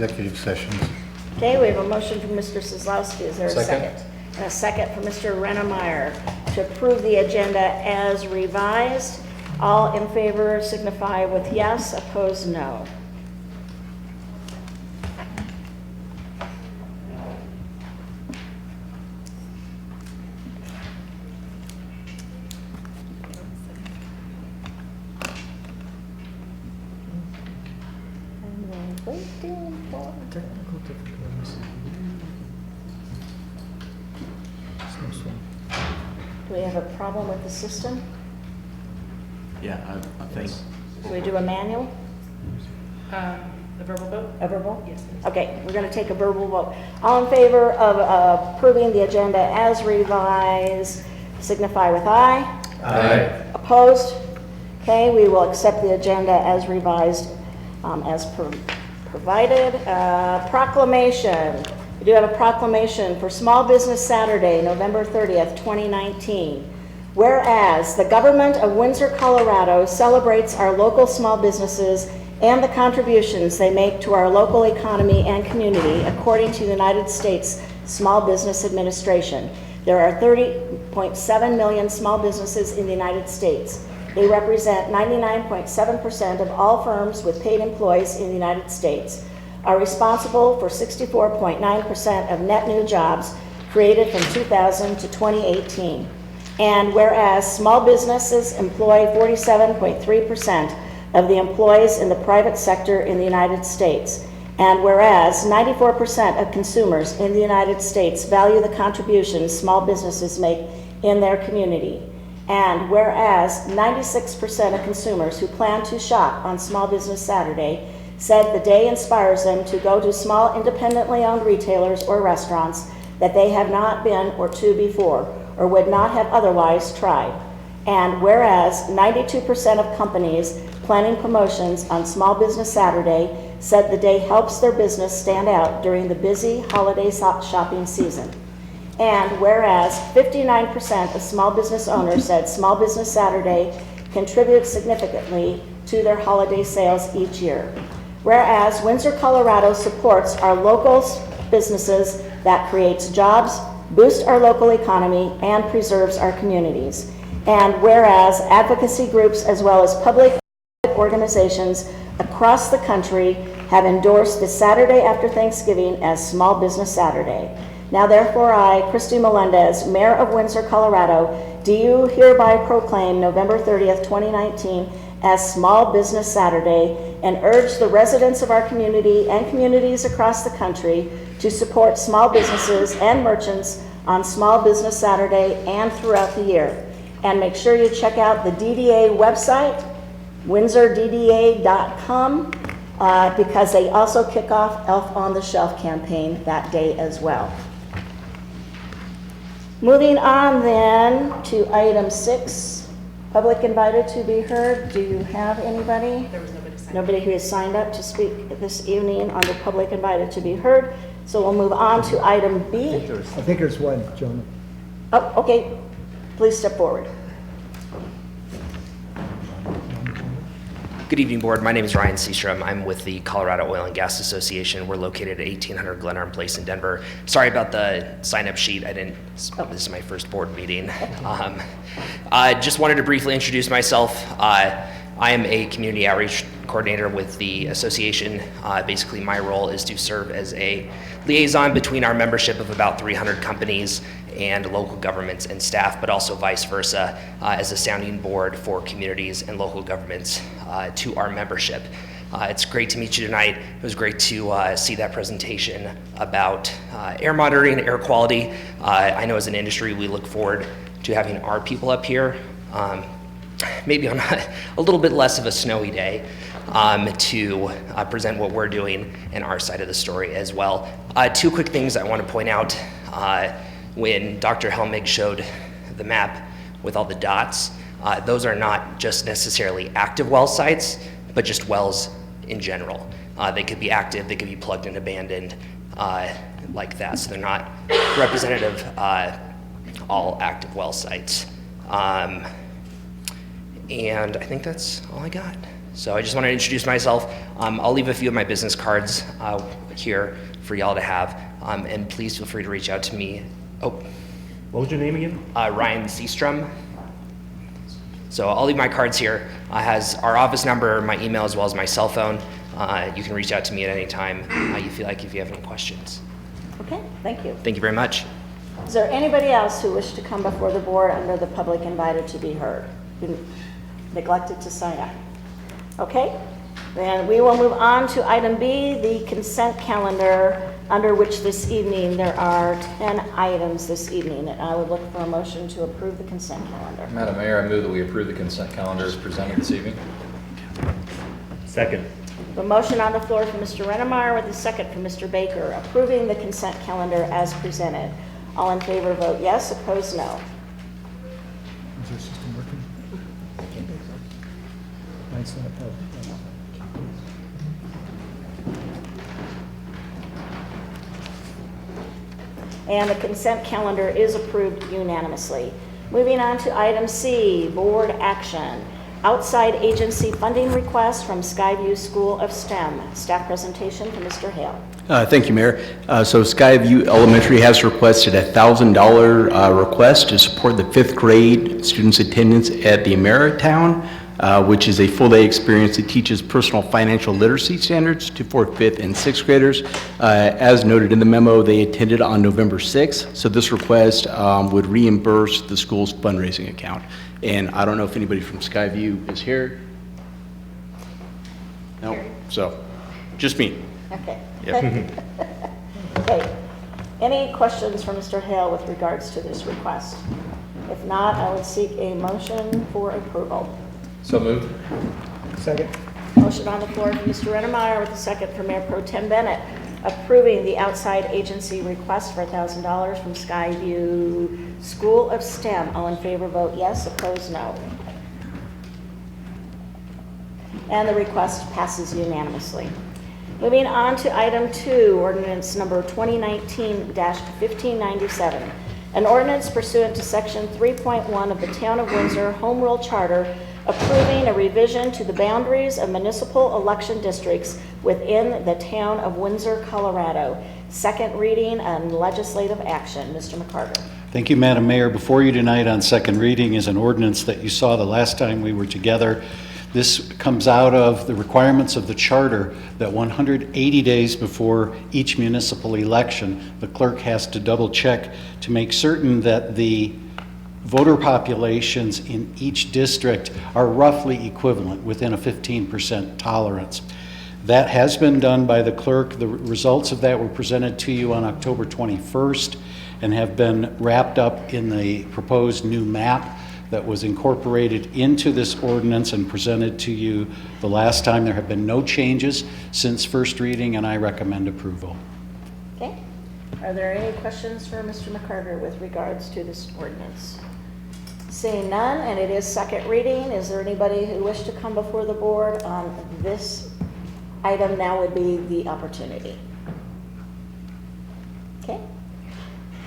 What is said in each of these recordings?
Executive sessions. Okay, we have a motion from Mr. Kozlowski. Is there a Second. second? And a second from Mr. Rennemeyer to approve the agenda as revised. All in favor signify with yes, opposed no. And we're waiting for... Technical difficulties. Snowstorm. Do we have a problem with the system? Yeah, I think. Do we do a manual, The verbal vote? a verbal? Yes, please. Okay, we're going to take a verbal vote. All in favor of approving the agenda as revised, signify with aye. Aye. Opposed? Okay, we will accept the agenda as revised, as provided. Proclamation. We do have a proclamation for Small Business Saturday, November 30th, 2019. Whereas the government of Windsor, Colorado celebrates our local small businesses and the contributions they make to our local economy and community, according to the United States Small Business Administration. There are 30.7 million small businesses in the United States. They represent 99.7% of all firms with paid employees in the United States, are responsible for 64.9% of net new jobs created from 2000 to 2018. And whereas small businesses employ 47.3% of the employees in the private sector in the United States, and whereas 94% of consumers in the United States value the contributions small businesses make in their community, and whereas 96% of consumers who plan to shop on Small Business Saturday said the day inspires them to go to small independently owned retailers or restaurants that they have not been or to before, or would not have otherwise tried. And whereas 92% of companies planning promotions on Small Business Saturday said the day helps their business stand out during the busy holiday shopping season. And whereas 59% of small business owners said Small Business Saturday contributes significantly to their holiday sales each year. Whereas Windsor, Colorado supports our local businesses that creates jobs, boosts our local economy, and preserves our communities. And whereas advocacy groups as well as public organizations across the country have endorsed the Saturday after Thanksgiving as Small Business Saturday. Now therefore I, Christy Melendez, Mayor of Windsor, Colorado, do hereby proclaim November 30th, 2019 as Small Business Saturday and urge the residents of our community and communities across the country to support small businesses and merchants on Small Business Saturday and throughout the year. And make sure you check out the DDA website, windsordda.com, because they also kick off Elf on the Shelf campaign that day as well. Moving on then to item 6, public invited to be heard. Do you have anybody? There was nobody signed. Nobody who has signed up to speak this evening on the public invited to be heard. So we'll move on to item B. I think there's one, Jonah. Oh, okay. Please step forward. Good evening, Board. My name is Ryan Seastrom. I'm with the Colorado Oil and Gas Association. We're located at 1800 Glenarm Place in Denver. Sorry about the sign-up sheet. This is my first board meeting. I just wanted to briefly introduce myself. I am a community outreach coordinator with the association. Basically, my role is to serve as a liaison between our membership of about 300 companies and local governments and staff, but also vice versa, as a sounding board for communities and local governments to our membership. It's great to meet you tonight. It was great to see that presentation about air monitoring, air quality. I know as an industry we look forward to having our people up here, maybe on a little bit less of a snowy day, to present what we're doing and our side of the story as well. 2 quick things I want to point out. When Dr. Helmig showed the map with all the dots, those are not just necessarily active well sites, but just wells in general. They could be active, they could be plugged and abandoned, like that. So they're not representative all active well sites. And I think that's all I got. So I just want to introduce myself. I'll leave a few of my business cards here for y'all to have, and please feel free to reach out to me. Oh, What was your name again? Ryan Seastrom. So I'll leave my cards here. Has our office number, my email, as well as my cell phone. You can reach out to me at any time you feel like if you have any questions. Okay, thank you. Thank you very much. Is there anybody else who wished to come before the board under the public invited to be heard? Who neglected to sign up? Okay, then we will move on to item B, the consent calendar, under which this evening there are 10 items this evening. And I would look for a motion to approve the consent calendar. Madam Mayor, I move that we approve the consent calendar as presented this evening. Second. A motion on the floor from Mr. Rennemeyer with a second from Mr. Baker, approving the consent calendar as presented. All in favor vote yes, opposed no. Is your system working? Mine's not. And the consent calendar is approved unanimously. Moving on to item C, board action. Outside agency funding request from Skyview School of STEM. Staff presentation from Mr. Hale. Thank you, Mayor. So Skyview Elementary has requested a $1,000 request to support the 5th grade students' attendance at the Ameritown, which is a full-day experience that teaches personal financial literacy standards to 4th, 5th, and 6th graders. As noted in the memo, they attended on November 6th, so this request would reimburse the school's fundraising account. And I don't know if anybody from Skyview is here. No, so just me. Okay. Yep. Okay. Any questions for Mr. Hale with regards to this request? If not, I would seek a motion for approval. So moved. Second. Motion on the floor from Mr. Rennemeyer with a second from Mayor Pro Tem Bennett, approving the outside agency request for $1,000 from Skyview School of STEM. All in favor vote yes, opposed no. And the request passes unanimously. Moving on to item 2, ordinance number 2019-1597. An ordinance pursuant to section 3.1 of the Town of Windsor Home Rule Charter approving a revision to the boundaries of municipal election districts within the Town of Windsor, Colorado. Second reading and legislative action. Mr. McCarter. Thank you, Madam Mayor. Before you tonight on second reading is an ordinance that you saw the last time we were together. This comes out of the requirements of the charter that 180 days before each municipal election, the clerk has to double check to make certain that the voter populations in each district are roughly equivalent within a 15% tolerance. That has been done by the clerk. The results of that were presented to you on October 21st and have been wrapped up in the proposed new map that was incorporated into this ordinance and presented to you the last time. There have been no changes since first reading, and I recommend approval. Okay. Are there any questions for Mr. McCarter with regards to this ordinance? Seeing none, and it is second reading, is there anybody who wishes to come before the board on this item? Now would be the opportunity. Okay.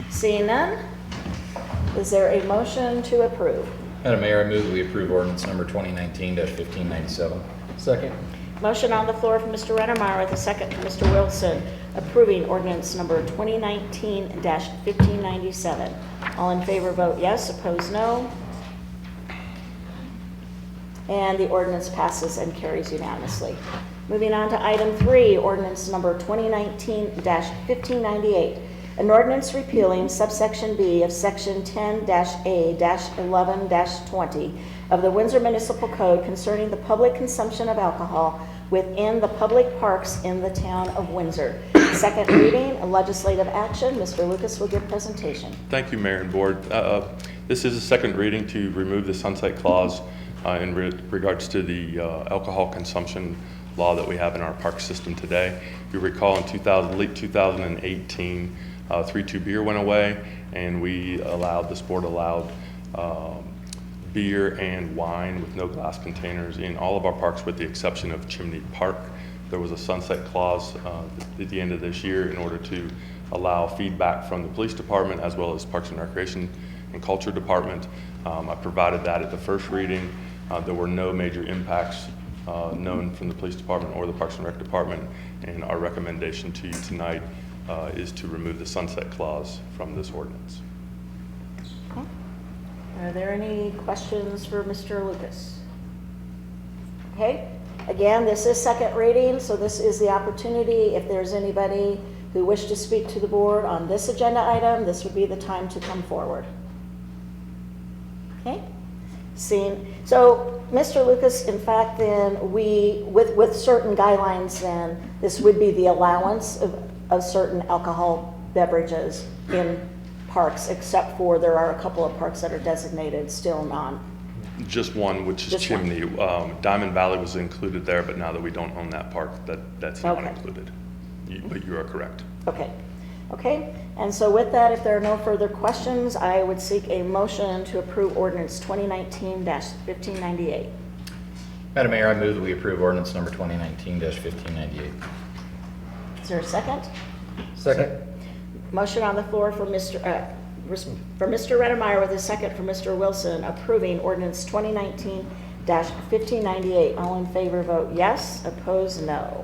Seeing none, is there a motion to approve? Madam Mayor, I move that we approve ordinance number 2019-1597. Second. Motion on the floor from Mr. Rennemeyer with a second from Mr. Wilson, approving ordinance number 2019-1597. All in favor vote yes, opposed no. And the ordinance passes and carries unanimously. Moving on to item 3, ordinance number 2019-1598. An ordinance repealing subsection B of section 10-A-11-20 of the Windsor Municipal Code concerning the public consumption of alcohol within the public parks in the town of Windsor. Second reading, legislative action. Mr. Lucas will give presentation. Thank you, Mayor and Board. This is a second reading to remove the sunset clause in regards to the alcohol consumption law that we have in our park system today. You recall in late 2018, 3-2 beer went away, and this board allowed beer and wine with no glass containers in all of our parks with the exception of Chimney Park. There was a sunset clause at the end of this year in order to allow feedback from the police department as well as Parks and Recreation and Culture Department. I provided that at the first reading. There were no major impacts known from the police department or the Parks and Rec department. And our recommendation to you tonight is to remove the sunset clause from this ordinance. Okay. Are there any questions for Mr. Lucas? Okay, again, this is second reading, so this is the opportunity. If there's anybody who wish to speak to the board on this agenda item, this would be the time to come forward. Okay, so Mr. Lucas, in fact, then we, with certain guidelines, then this would be the allowance of certain alcohol beverages in parks, except for there are a couple of parks that are designated still non. Just one, which is Just one. Chimney. Diamond Valley was included there, but now that we don't own that park, that's not Okay. included. But you are correct. Okay, okay. And so with that, if there are no further questions, I would seek a motion to approve ordinance 2019-1598. Madam Mayor, I move that we approve ordinance number 2019-1598. Is there a second? Second. Motion on the floor for Mr. Redemeyer with a second for Mr. Wilson, approving ordinance 2019-1598. All in favor vote yes, opposed no.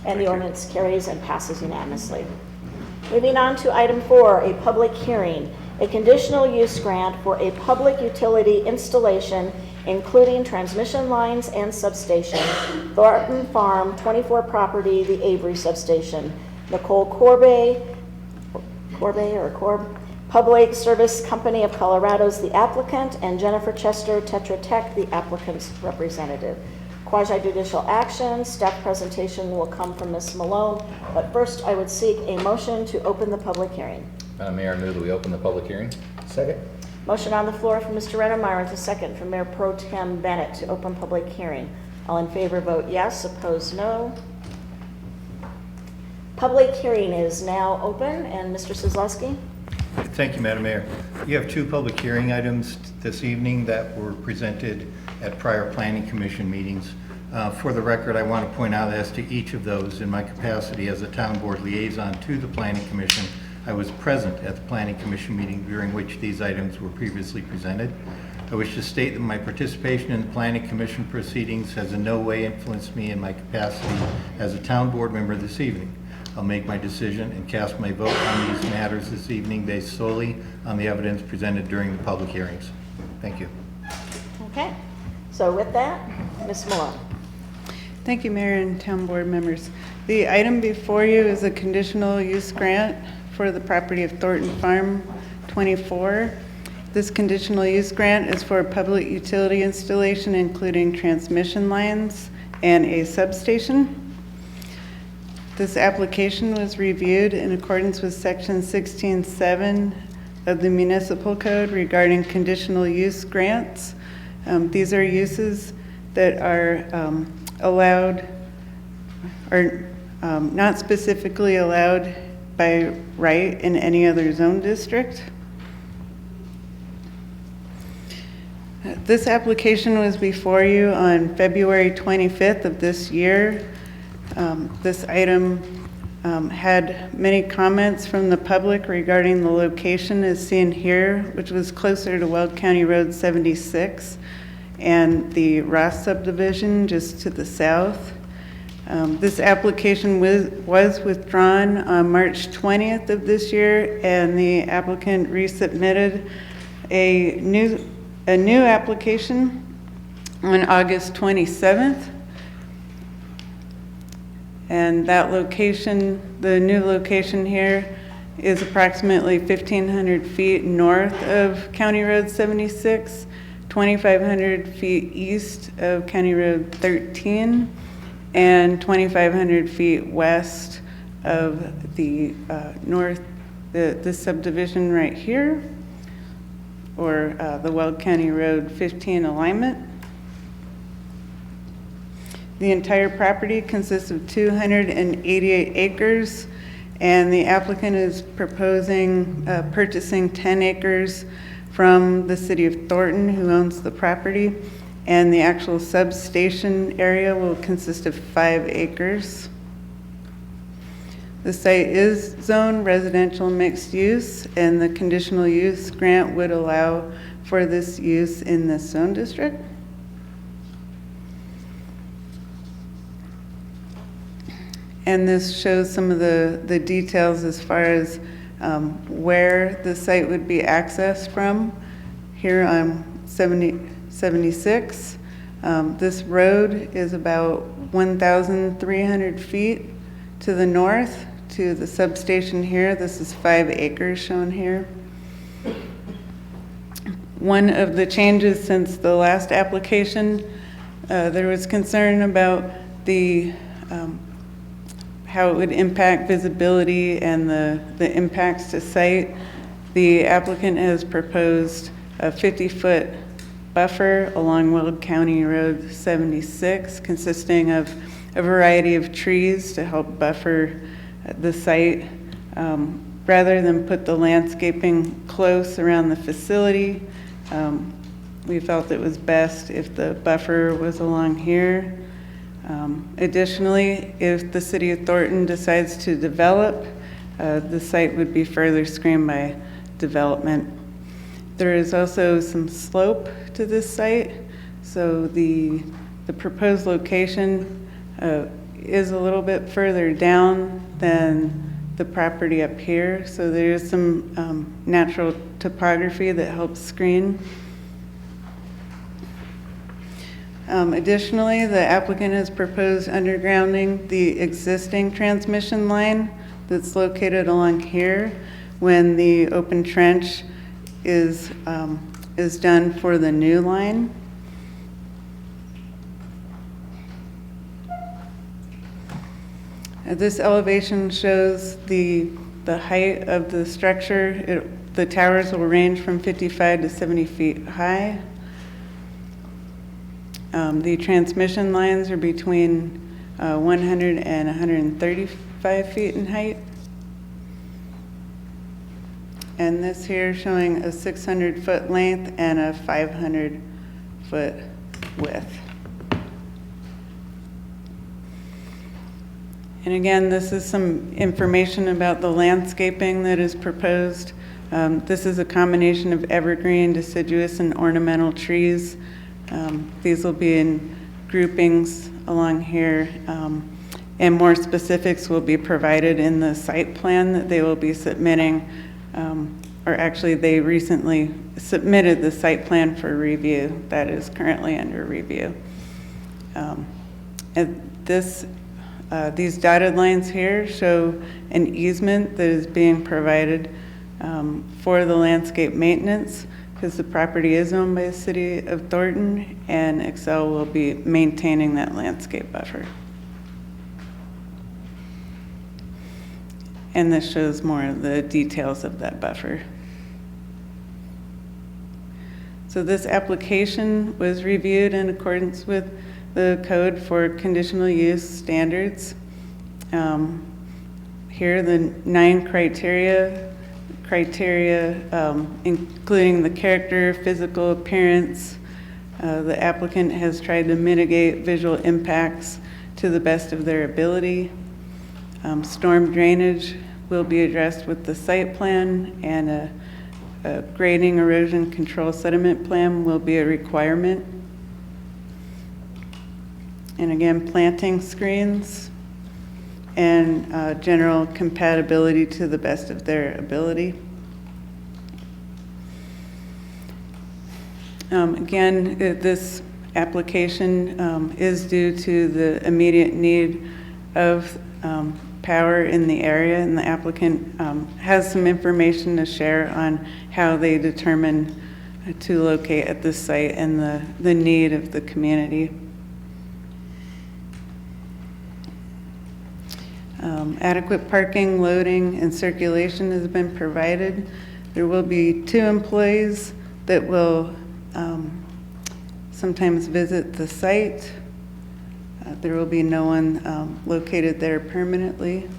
And the ordinance carries and passes unanimously. Moving on to item 4, a public hearing. A conditional use grant for a public utility installation including transmission lines and substation, Thornton Farm 24 property, the Avery substation. Nicole Corbe, Public Service Company of Colorado is the applicant, and Jennifer Chester, Tetra Tech, the applicant's representative. Quasi-judicial action, staff presentation will come from Ms. Malone, but first I would seek a motion to open the public hearing. Madam Mayor, I move that we open the public hearing. Second. Motion on the floor from Mr. Redemeyer with a second from Mayor Pro Tem Bennett to open public hearing. All in favor vote yes, opposed no. Public hearing is now open, and Mr. Kozlowski? Thank you, Madam Mayor. You have 2 public hearing items this evening that were presented at prior Planning Commission meetings. For the record, I want to point out as to each of those, in my capacity as a town board liaison to the Planning Commission, I was present at the Planning Commission meeting during which these items were previously presented. I wish to state that my participation in the Planning Commission proceedings has in no way influenced me in my capacity as a town board member this evening. I'll make my decision and cast my vote on these matters this evening based solely on the evidence presented during the public hearings. Thank you. Okay, so with that, Ms. Malone. Thank you, Mayor and town board members. The item before you is a conditional use grant for the property of Thornton Farm 24. This conditional use grant is for a public utility installation including transmission lines and a substation. This application was reviewed in accordance with Section 16.7 of the Municipal Code regarding conditional use grants. These are uses that are allowed, or not specifically allowed by right in any other zone district. This application was before you on February 25th of this year. This item had many comments from the public regarding the location as seen here, which was closer to Weld County Road 76 and the Ross subdivision just to the south. This application was withdrawn on March 20th of this year, and the applicant resubmitted a new application on August 27th. And that location, the new location here, is approximately 1,500 feet north of County Road 76, 2,500 feet east of County Road 13, and 2,500 feet west of the this subdivision right here, or the Weld County Road 15 alignment. The entire property consists of 288 acres, and the applicant is proposing purchasing 10 acres from the city of Thornton, who owns the property, and the actual substation area will consist of 5 acres. The site is zoned residential mixed use, and the conditional use grant would allow for this use in this zone district. And this shows some of the details as far as where the site would be accessed from. Here on 76, this road is about 1,300 feet to the north to the substation here. This is 5 acres shown here. One of the changes since the last application, there was concern about the how it would impact visibility and the impacts to site. The applicant has proposed a 50-foot buffer along Weld County Road 76, consisting of a variety of trees to help buffer the site. Rather than put the landscaping close around the facility, we felt it was best if the buffer was along here. Additionally, if the city of Thornton decides to develop, the site would be further screened by development. There is also some slope to this site, so the proposed location is a little bit further down than the property up here, so there is some natural topography that helps screen. Additionally, the applicant has proposed undergrounding the existing transmission line that's located along here when the open trench is done for the new line. This elevation shows the height of the structure. The towers will range from 55 to 70 feet high. The transmission lines are between 100 and 135 feet in height. And this here showing a 600-foot length and a 500-foot width. And again, this is some information about the landscaping that is proposed. This is a combination of evergreen, deciduous, and ornamental trees. These will be in groupings along here, and more specifics will be provided in the site plan that they will be submitting, or actually they recently submitted the site plan for review that is currently under review. And these dotted lines here show an easement that is being provided for the landscape maintenance, because the property is owned by the city of Thornton, and Excel will be maintaining that landscape buffer. And this shows more of the details of that buffer. So this application was reviewed in accordance with the code for conditional use standards. Here are the 9 criteria, including the character, physical appearance. The applicant has tried to mitigate visual impacts to the best of their ability. Storm drainage will be addressed with the site plan, and a grading, erosion control, sediment plan will be a requirement. And again, planting screens and general compatibility to the best of their ability. Again, this application is due to the immediate need of power in the area, and the applicant has some information to share on how they determine to locate at this site and the need of the community. Adequate parking, loading, and circulation has been provided. There will be 2 employees that will sometimes visit the site. There will be no one located there permanently.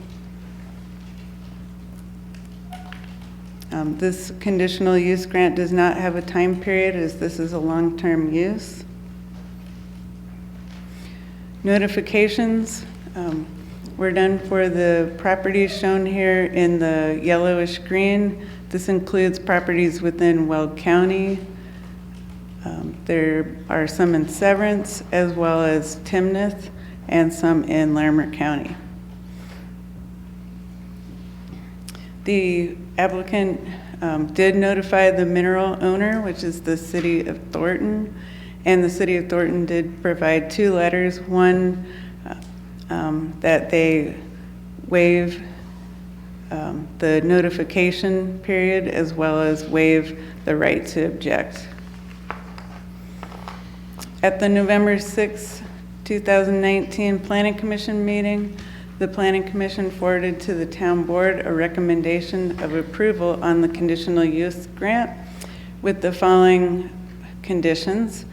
This conditional use grant does not have a time period, as this is a long-term use. Notifications were done for the properties shown here in the yellowish green. This includes properties within Weld County, There are some in Severance as well as Timnath and some in Larimer County. The applicant did notify the mineral owner, which is the city of Thornton, and the city of Thornton did provide 2 letters. One, that they waive the notification period as well as waive the right to object. At the November 6, 2019 Planning Commission meeting, the Planning Commission forwarded to the town board a recommendation of approval on the conditional use grant with the following conditions.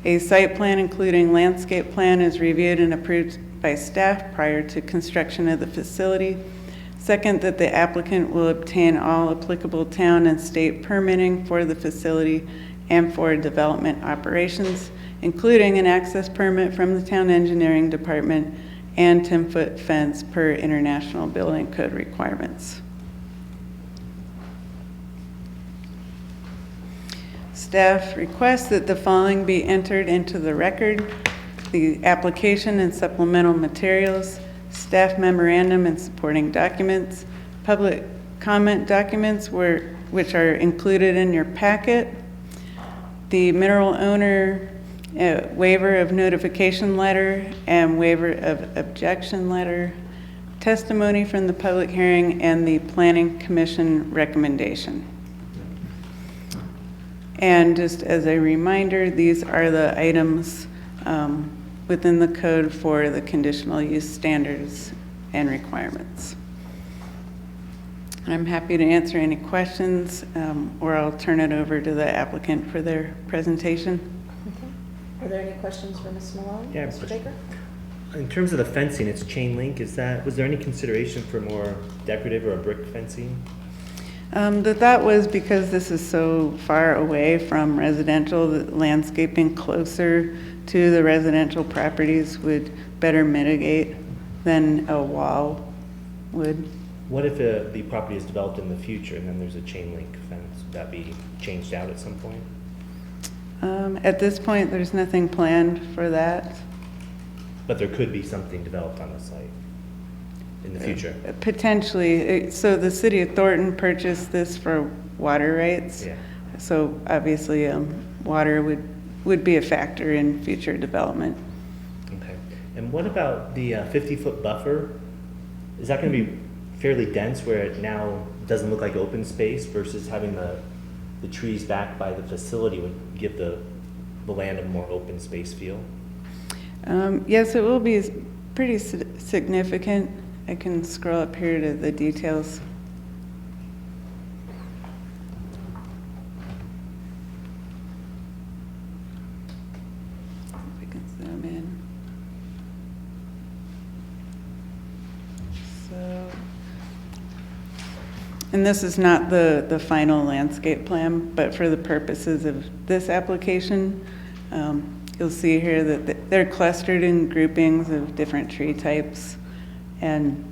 A site plan including landscape plan is reviewed and approved by staff prior to construction of the facility. Second, that the applicant will obtain all applicable town and state permitting for the facility and for development operations, including an access permit from the town engineering department and 10-foot fence per international building code requirements. Staff requests that the following be entered into the record: the application and supplemental materials, staff memorandum and supporting documents, public comment documents which are included in your packet, the mineral owner waiver of notification letter and waiver of objection letter, testimony from the public hearing, and the Planning Commission recommendation. And just as a reminder, these are the items within the code for the conditional use standards and requirements. I'm happy to answer any questions, or I'll turn it over to the applicant for their presentation. Are there any questions for Ms. Malone? Yeah, I have a Mr. question. Baker? In terms of the fencing, it's chain link. Was there any consideration for more decorative or brick fencing? The thought was because this is so far away from residential, that landscaping closer to the residential properties would better mitigate than a wall would. What if the property is developed in the future and then there's a chain link fence? Would that be changed out at some point? At this point, there's nothing planned for that. But there could be something developed on the site in the future. Potentially. So the city of Thornton purchased this for water rights. Yeah. So obviously, water would be a factor in future development. Okay. And what about the 50-foot buffer? Is that going to be fairly dense where it now doesn't look like open space versus having the trees back by the facility would give the land a more open space feel? Yes, it will be pretty significant. I can scroll up here to the details. We can zoom in. So, and this is not the final landscape plan, but for the purposes of this application, you'll see here that they're clustered in groupings of different tree types, and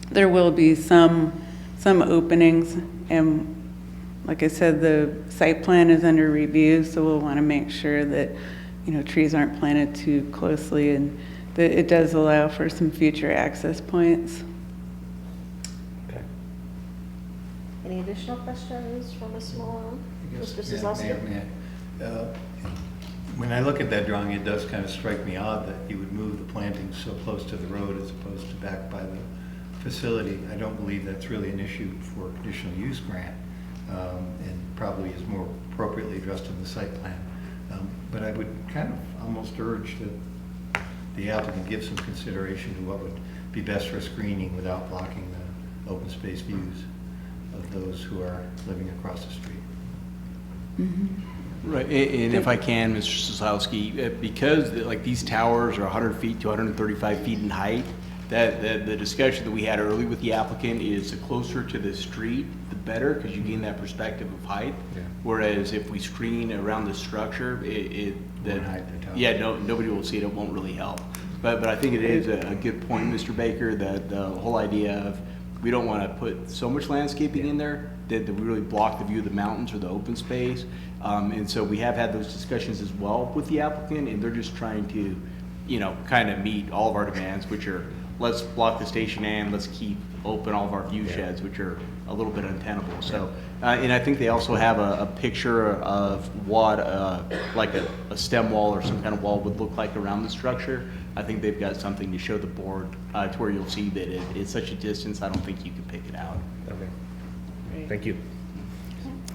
there will be some openings. And like I said, the site plan is under review, so we'll want to make sure that trees aren't planted too closely, and that it does allow for some future access points. Okay. Any additional questions for Ms. Malone? Yes, Mr. Mayor, Sisowski? when I look at that drawing, it does kind of strike me odd that you would move the plantings so close to the road as opposed to back by the facility. I don't believe that's really an issue for a conditional use grant, and probably is more appropriately addressed in the site plan. But I would kind of almost urge that the applicant give some consideration to what would be best for screening without blocking the open space views of those who are living across the street. Mm-hmm. Right, and if I can, Mr. Sosowski, because like these towers are 100 feet to 135 feet in height, that the discussion that we had earlier with the applicant is the closer to the street, the better, because you gain that perspective of height. Yeah. Whereas if we screen around the structure, Won't hide the tower. yeah, nobody will see it. It won't really help. But I think it is a good point, Mr. Baker, that the whole idea of we don't want to put so much landscaping in there that we really block the view of the mountains or the open space. And so we have had those discussions as well with the applicant, and they're just trying to, you know, kind of meet all of our demands, which are, let's block the station and let's keep open all of our view sheds, which are a little bit untenable. So, and I think they also have a picture of what like a stem wall or some kind of wall would look like around the structure. I think they've got something to show the board to where you'll see that it's such a distance, I don't think you can pick it out. Okay. Thank you.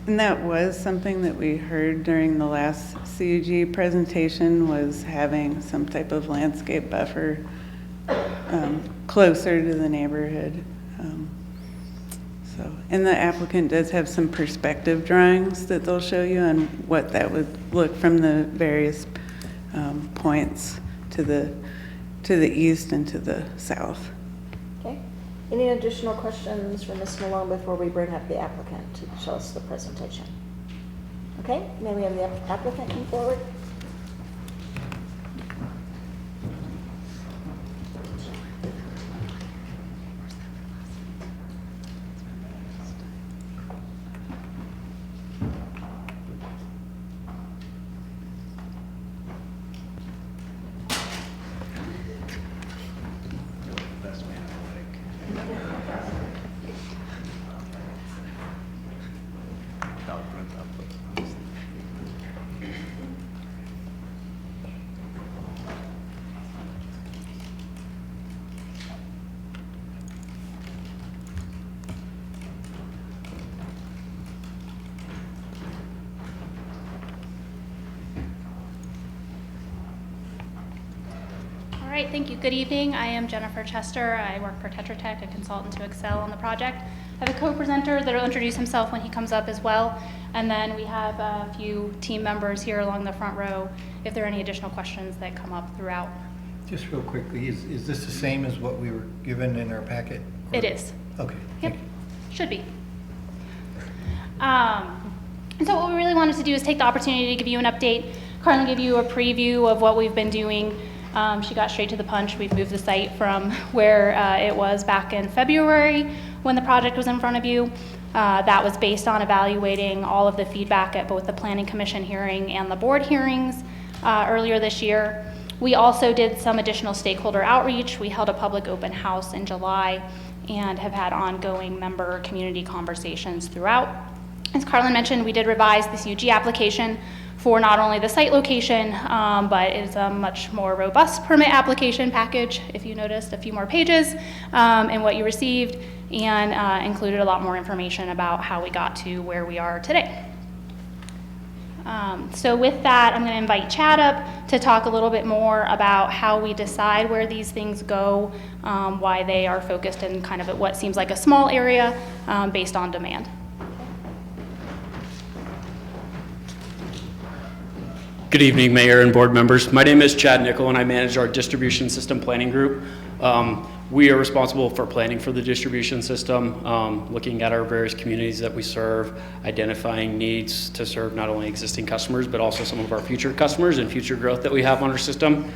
And that was something that we heard during the last CUG presentation, was having some type of landscape buffer closer to the neighborhood. And the applicant does have some perspective drawings that they'll show you on what that would look from the various points to the east and to the south. Okay. Any additional questions for Ms. Malone before we bring up the applicant to show us the presentation? Okay, may we have the applicant come forward? All right, thank you. Good evening. I am Jennifer Chester. I work for Tetra Tech, a consultant to Excel on the project. I have a co-presenter that will introduce himself when he comes up as well. And then we have a few team members here along the front row if there are any additional questions that come up throughout. Just real quickly, is this the same as what we were given in our packet? It is. Okay. Yep, should be. And so what we really wanted to do is take the opportunity to give you an update. Carlin gave you a preview of what we've been doing. She got straight to the punch. We've moved the site from where it was back in February when the project was in front of you. That was based on evaluating all of the feedback at both the Planning Commission hearing and the board hearings earlier this year. We also did some additional stakeholder outreach. We held a public open house in July and have had ongoing member community conversations throughout. As Carlin mentioned, we did revise the CUG application for not only the site location, but it's a much more robust permit application package, if you noticed a few more pages in what you received, and included a lot more information about how we got to where we are today. So with that, I'm going to invite Chad up to talk a little bit more about how we decide where these things go, why they are focused in kind of what seems like a small area based on demand. Good evening, Mayor and board members. My name is Chad Nickel, and I manage our distribution system planning group. We are responsible for planning for the distribution system, looking at our various communities that we serve, identifying needs to serve not only existing customers, but also some of our future customers and future growth that we have on our system.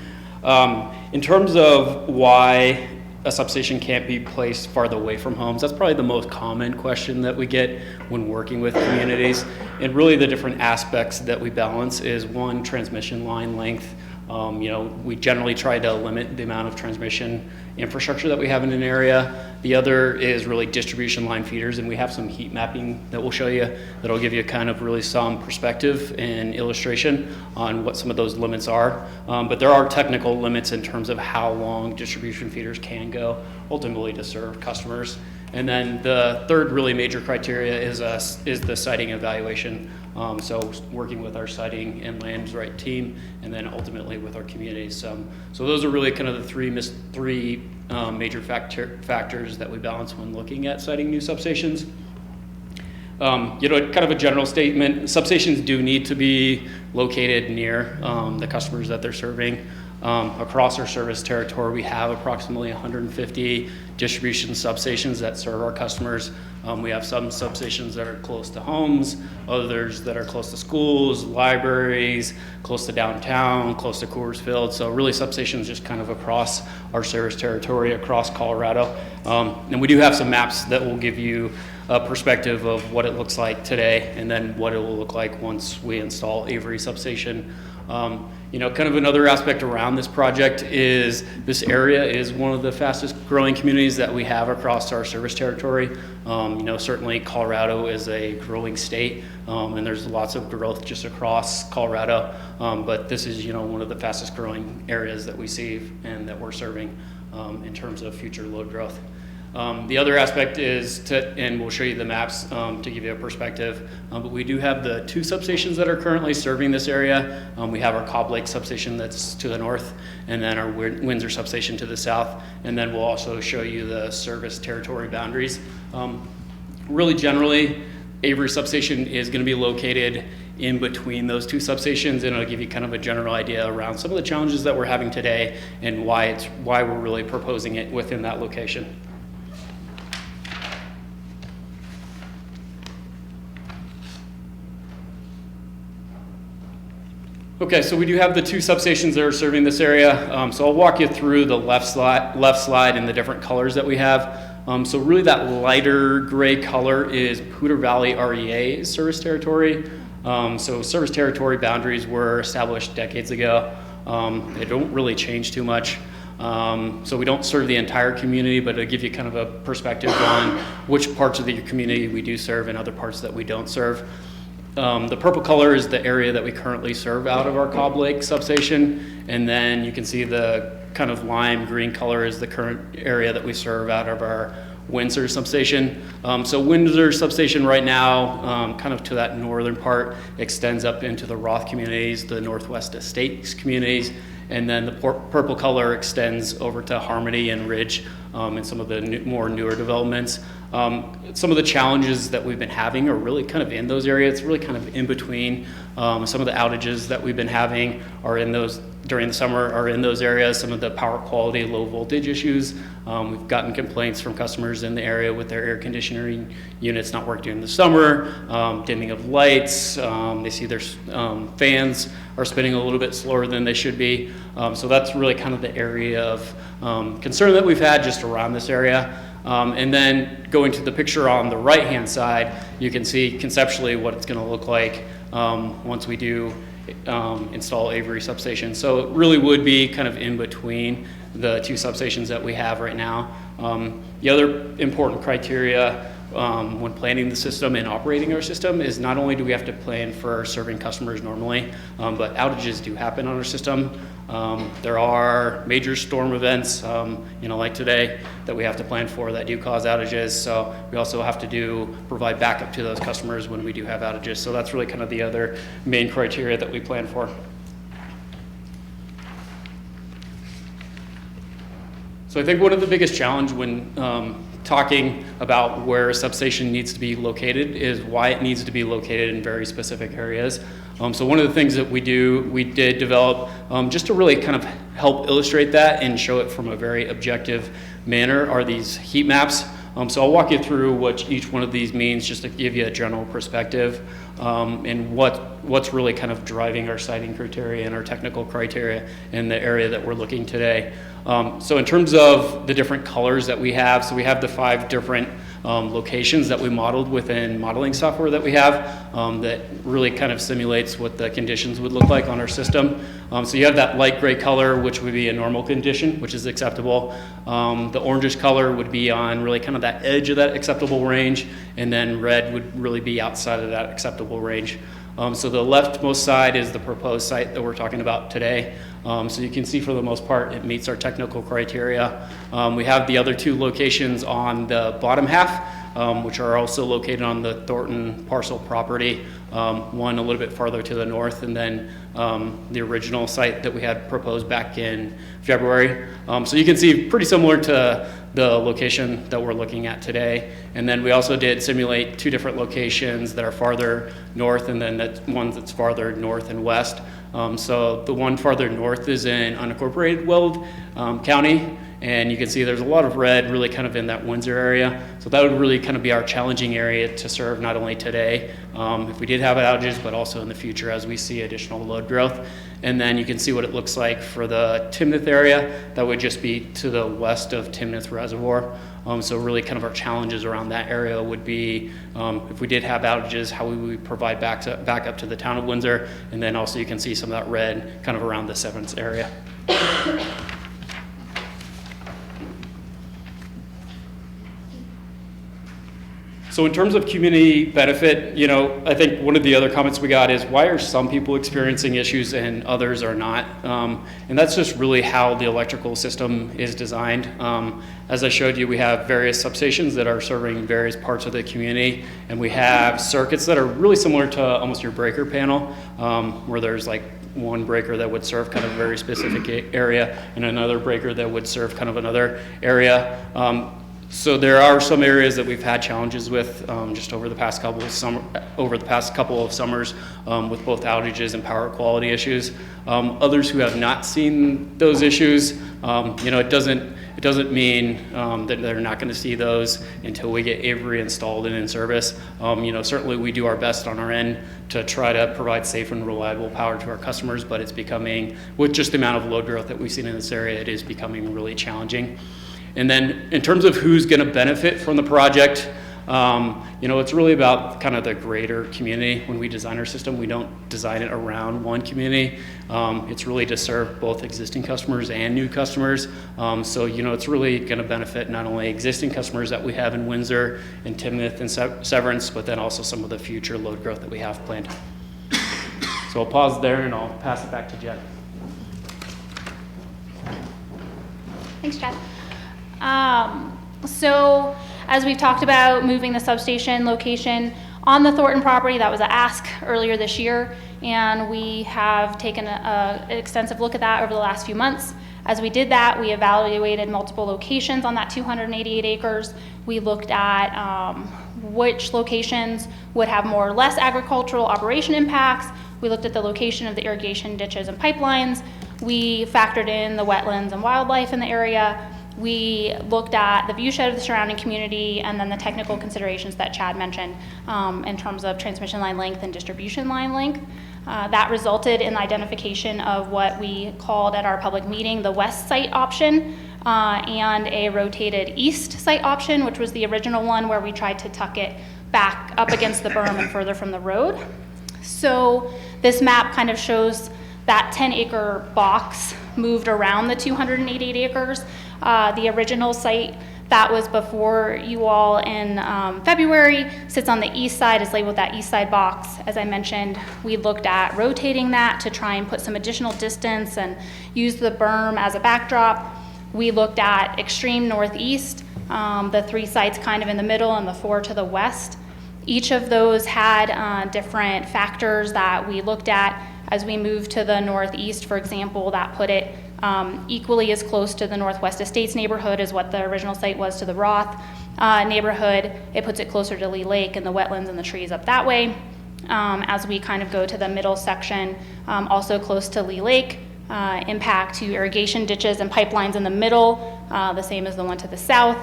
In terms of why a substation can't be placed farther away from homes, that's probably the most common question that we get when working with communities. And really the different aspects that we balance is one, transmission line length. We generally try to limit the amount of transmission infrastructure that we have in an area. The other is really distribution line feeders, and we have some heat mapping that we'll show you that'll give you kind of really some perspective and illustration on what some of those limits are. But there are technical limits in terms of how long distribution feeders can go ultimately to serve customers. And then the third really major criteria is the siting evaluation. So working with our siting and lands right team, and then ultimately with our communities. So those are really kind of the three major factors that we balance when looking at siting new substations. Kind of a general statement, substations do need to be located near the customers that they're serving. Across our service territory, we have approximately 150 distribution substations that serve our customers. We have some substations that are close to homes, others that are close to schools, libraries, close to downtown, close to Coors Field. So really substations just kind of across our service territory, across Colorado. And we do have some maps that will give you a perspective of what it looks like today and then what it will look like once we install Avery Substation. Kind of another aspect around this project is this area is one of the fastest growing communities that we have across our service territory. Certainly Colorado is a growing state, and there's lots of growth just across Colorado. But this is, one of the fastest growing areas that we see and that we're serving in terms of future load growth. The other aspect is and we'll show you the maps to give you a perspective, but we do have the 2 substations that are currently serving this area. We have our Cobb Lake substation that's to the north, and then our Windsor substation to the south, and then we'll also show you the service territory boundaries. Really generally, Avery substation is going to be located in between those 2 substations, and it'll give you kind of a general idea around some of the challenges that we're having today and why we're really proposing it within that location. Okay, so we do have the 2 substations that are serving this area. So I'll walk you through the left slide and the different colors that we have. So really that lighter gray color is Poudre Valley REA service territory. So service territory boundaries were established decades ago. They don't really change too much. So we don't serve the entire community, but it'll give you kind of a perspective on which parts of the community we do serve and other parts that we don't serve. The purple color is the area that we currently serve out of our Cobb Lake substation, and then you can see the kind of lime green color is the current area that we serve out of our Windsor substation. So Windsor substation right now, kind of to that northern part, extends up into the Roth communities, the Northwest Estates communities, and then the purple color extends over to Harmony and Ridge and some of the more newer developments. Some of the challenges that we've been having are really kind of in those areas. It's really kind of in between. Some of the outages that we've been having are in those during the summer are in those areas. Some of the power quality, low voltage issues. We've gotten complaints from customers in the area with their air conditioning units not working during the summer, dimming of lights. They see their fans are spinning a little bit slower than they should be. So that's really kind of the area of concern that we've had just around this area. And then going to the picture on the right-hand side, you can see conceptually what it's going to look like once we do install Avery substation. So it really would be kind of in between the 2 substations that we have right now. The other important criteria when planning the system and operating our system is not only do we have to plan for serving customers normally, but outages do happen on our system. There are major storm events, like today, that we have to plan for that do cause outages. So we also have to provide backup to those customers when we do have outages. So that's really kind of the other main criteria that we plan for. So I think one of the biggest challenge when talking about where a substation needs to be located is why it needs to be located in very specific areas. So one of the things that we did develop just to really kind of help illustrate that and show it from a very objective manner are these heat maps. So I'll walk you through what each one of these means just to give you a general perspective and what's really kind of driving our siting criteria and our technical criteria in the area that we're looking today. So in terms of the different colors that we have, so we have the 5 different locations that we modeled within modeling software that we have that really kind of simulates what the conditions would look like on our system. So you have that light gray color, which would be a normal condition, which is acceptable. The orangish color would be on really kind of that edge of that acceptable range, and then red would really be outside of that acceptable range. So the leftmost side is the proposed site that we're talking about today. So you can see for the most part it meets our technical criteria. We have the other 2 locations on the bottom half, which are also located on the Thornton parcel property, one a little bit farther to the north, and then the original site that we had proposed back in February. So you can see pretty similar to the location that we're looking at today. And then we also did simulate 2 different locations that are farther north, and then one that's farther north and west. So the one farther north is in unincorporated Weld County, and you can see there's a lot of red really kind of in that Windsor area. So that would really kind of be our challenging area to serve, not only today, if we did have outages, but also in the future as we see additional load growth. And then you can see what it looks like for the Timnath area. That would just be to the west of Timnath Reservoir. So really kind of our challenges around that area would be if we did have outages, how we would provide back up to the town of Windsor. And then also you can see some of that red kind of around the Severance area. So in terms of community benefit, you know, I think one of the other comments we got is, why are some people experiencing issues and others are not? And that's just really how the electrical system is designed. As I showed you, we have various substations that are serving various parts of the community, and we have circuits that are really similar to almost your breaker panel, where there's like one breaker that would serve kind of a very specific area and another breaker that would serve kind of another area. So there are some areas that we've had challenges with just over the past couple of summers with both outages and power quality issues. Others who have not seen those issues, you know, it doesn't mean that they're not going to see those until we get Avery installed and in service. You know, certainly we do our best on our end to try to provide safe and reliable power to our customers, but it's becoming, with just the amount of load growth that we've seen in this area, it is becoming really challenging. And then in terms of who's going to benefit from the project, you know, it's really about kind of the greater community. When we design our system, we don't design it around one community. It's really to serve both existing customers and new customers. So, you know, it's really going to benefit not only existing customers that we have in Windsor and Timnath and Severance, but then also some of the future load growth that we have planned. So I'll pause there and I'll pass it back to Jen. Thanks, Chad. So as we've talked about moving the substation location on the Thornton property, that was an ask earlier this year, and we have taken an extensive look at that over the last few months. As we did that, we evaluated multiple locations on that 288 acres. We looked at which locations would have more or less agricultural operation impacts. We looked at the location of the irrigation ditches and pipelines. We factored in the wetlands and wildlife in the area. We looked at the viewshed of the surrounding community, and then the technical considerations that Chad mentioned in terms of transmission line length and distribution line length. That resulted in the identification of what we called at our public meeting the west site option and a rotated east site option, which was the original one where we tried to tuck it back up against the berm and further from the road. So this map kind of shows that 10-acre box moved around the 288 acres. The original site that was before you all in February sits on the east side, is labeled that east side box. As I mentioned, we looked at rotating that to try and put some additional distance and use the berm as a backdrop. We looked at extreme northeast, the 3 sites kind of in the middle and the 4 to the west. Each of those had different factors that we looked at. As we moved to the northeast, for example, that put it equally as close to the Northwest Estates neighborhood as what the original site was to the Roth neighborhood. It puts it closer to Lee Lake and the wetlands and the trees up that way. As we kind of go to the middle section, also close to Lee Lake, impact to irrigation ditches and pipelines in the middle, the same as the one to the south.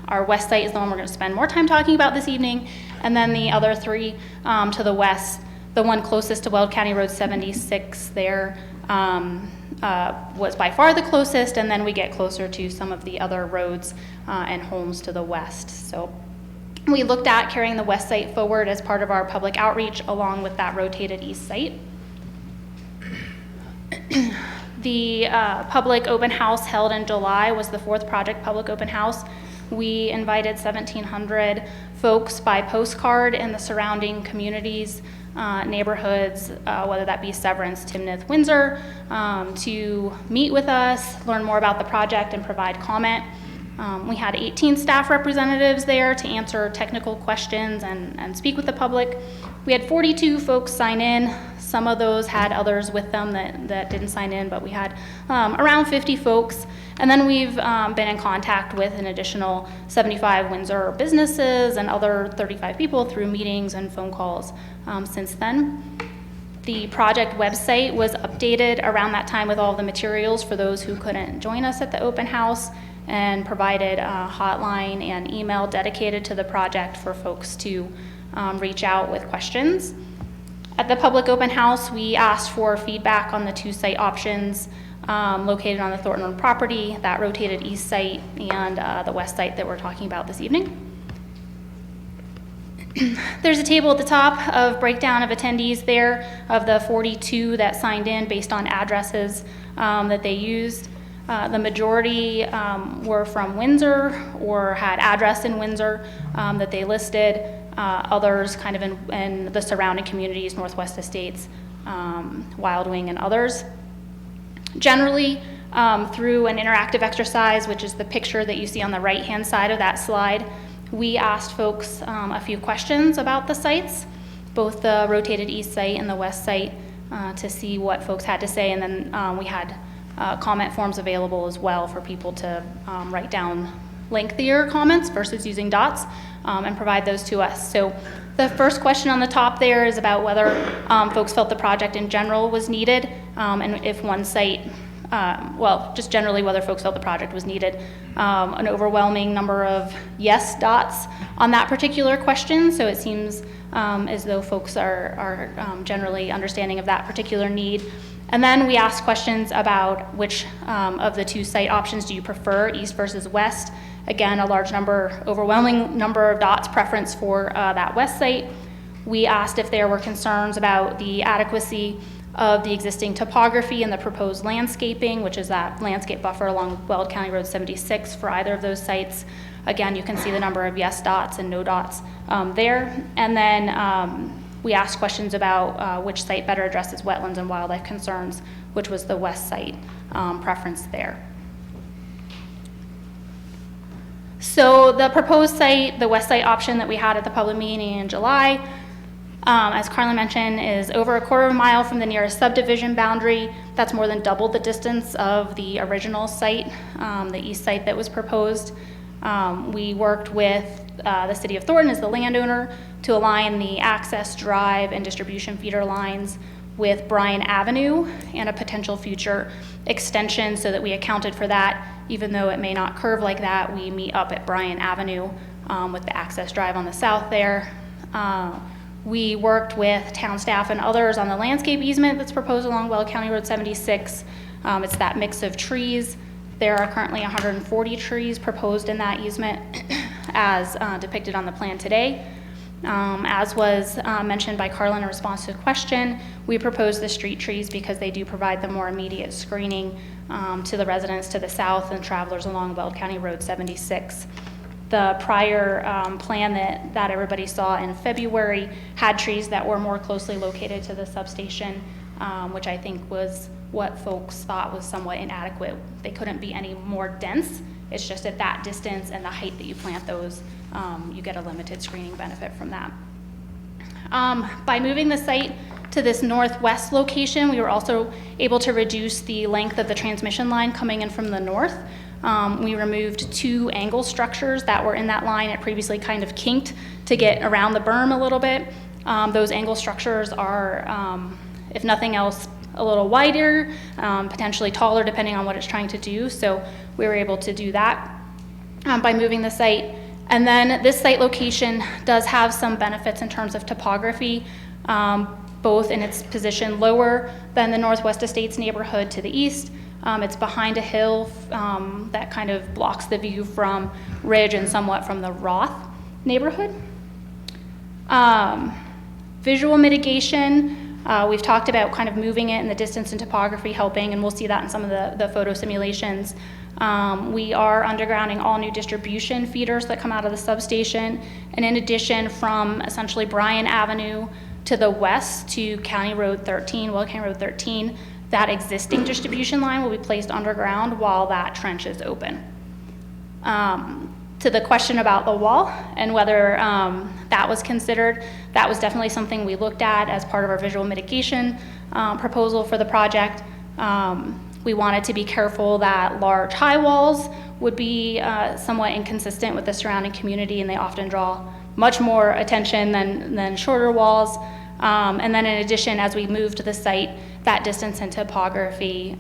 Our west site is the one we're going to spend more time talking about this evening, and then the other 3 to the west. The one closest to Weld County Road 76 there was by far the closest, and then we get closer to some of the other roads and homes to the west. So we looked at carrying the west site forward as part of our public outreach along with that rotated east site. The public open house held in July was the 4th project public open house. We invited 1,700 folks by postcard in the surrounding communities, neighborhoods, whether that be Severance, Timnath, Windsor, to meet with us, learn more about the project, and provide comment. We had 18 staff representatives there to answer technical questions and speak with the public. We had 42 folks sign in. Some of those had others with them that didn't sign in, but we had around 50 folks. And then we've been in contact with an additional 75 Windsor businesses and other 35 people through meetings and phone calls since then. The project website was updated around that time with all the materials for those who couldn't join us at the open house, and provided a hotline and email dedicated to the project for folks to reach out with questions. At the public open house, we asked for feedback on the 2 site options located on the Thornton Road property, that rotated east site and the west site that we're talking about this evening. There's a table at the top of breakdown of attendees there of the 42 that signed in based on addresses that they used. The majority were from Windsor or had address in Windsor that they listed. Others kind of in the surrounding communities, Northwest Estates, Wild Wing, and others. Generally, through an interactive exercise, which is the picture that you see on the right-hand side of that slide, we asked folks a few questions about the sites, both the rotated east site and the west site, to see what folks had to say, and then we had comment forms available as well for people to write down lengthier comments versus using dots, and provide those to us. So the first question on the top there is about whether folks felt the project in general was needed, and if one site, well, just generally whether folks felt the project was needed. An overwhelming number of yes dots on that particular question, so it seems as though folks are generally understanding of that particular need. And then we asked questions about which of the 2 site options do you prefer, east versus west. Again, a large number, overwhelming number of dots preference for that west site. We asked if there were concerns about the adequacy of the existing topography and the proposed landscaping, which is that landscape buffer along Weld County Road 76 for either of those sites. Again, you can see the number of yes dots and no dots there. And then we asked questions about which site better addresses wetlands and wildlife concerns, which was the west site preference there. So the proposed site, the west site option that we had at the public meeting in July, as Carla mentioned, is over a quarter of a mile from the nearest subdivision boundary. That's more than double the distance of the original site, the east site that was proposed. We worked with the city of Thornton as the landowner to align the access drive and distribution feeder lines with Bryan Avenue and a potential future extension, so that we accounted for that. Even though it may not curve like that, we meet up at Bryan Avenue with the access drive on the south there. We worked with town staff and others on the landscape easement that's proposed along Weld County Road 76. It's that mix of trees. There are currently 140 trees proposed in that easement as depicted on the plan today. As was mentioned by Carla in response to a question, we proposed the street trees because they do provide the more immediate screening to the residents to the south and travelers along Weld County Road 76. The prior plan that everybody saw in February had trees that were more closely located to the substation, which I think was what folks thought was somewhat inadequate. They couldn't be any more dense. It's just at that distance and the height that you plant those, you get a limited screening benefit from that. By moving the site to this northwest location, we were also able to reduce the length of the transmission line coming in from the north. We removed 2 angle structures that were in that line. It previously kind of kinked to get around the berm a little bit. Those angle structures are, if nothing else, a little wider, potentially taller depending on what it's trying to do. So we were able to do that by moving the site. And then this site location does have some benefits in terms of topography, both in its position lower than the Northwest Estates neighborhood to the east. It's behind a hill that kind of blocks the view from Ridge and somewhat from the Roth neighborhood. Visual mitigation, we've talked about kind of moving it and the distance and topography helping, and we'll see that in some of the photo simulations. We are undergrounding all new distribution feeders that come out of the substation, and in addition, from essentially Bryan Avenue to the west to County Road 13, Weld County Road 13, that existing distribution line will be placed underground while that trench is open. To the question about the wall and whether that was considered, that was definitely something we looked at as part of our visual mitigation proposal for the project. We wanted to be careful that large high walls would be somewhat inconsistent with the surrounding community, and they often draw much more attention than shorter walls. And then in addition, as we moved to the site, that distance and topography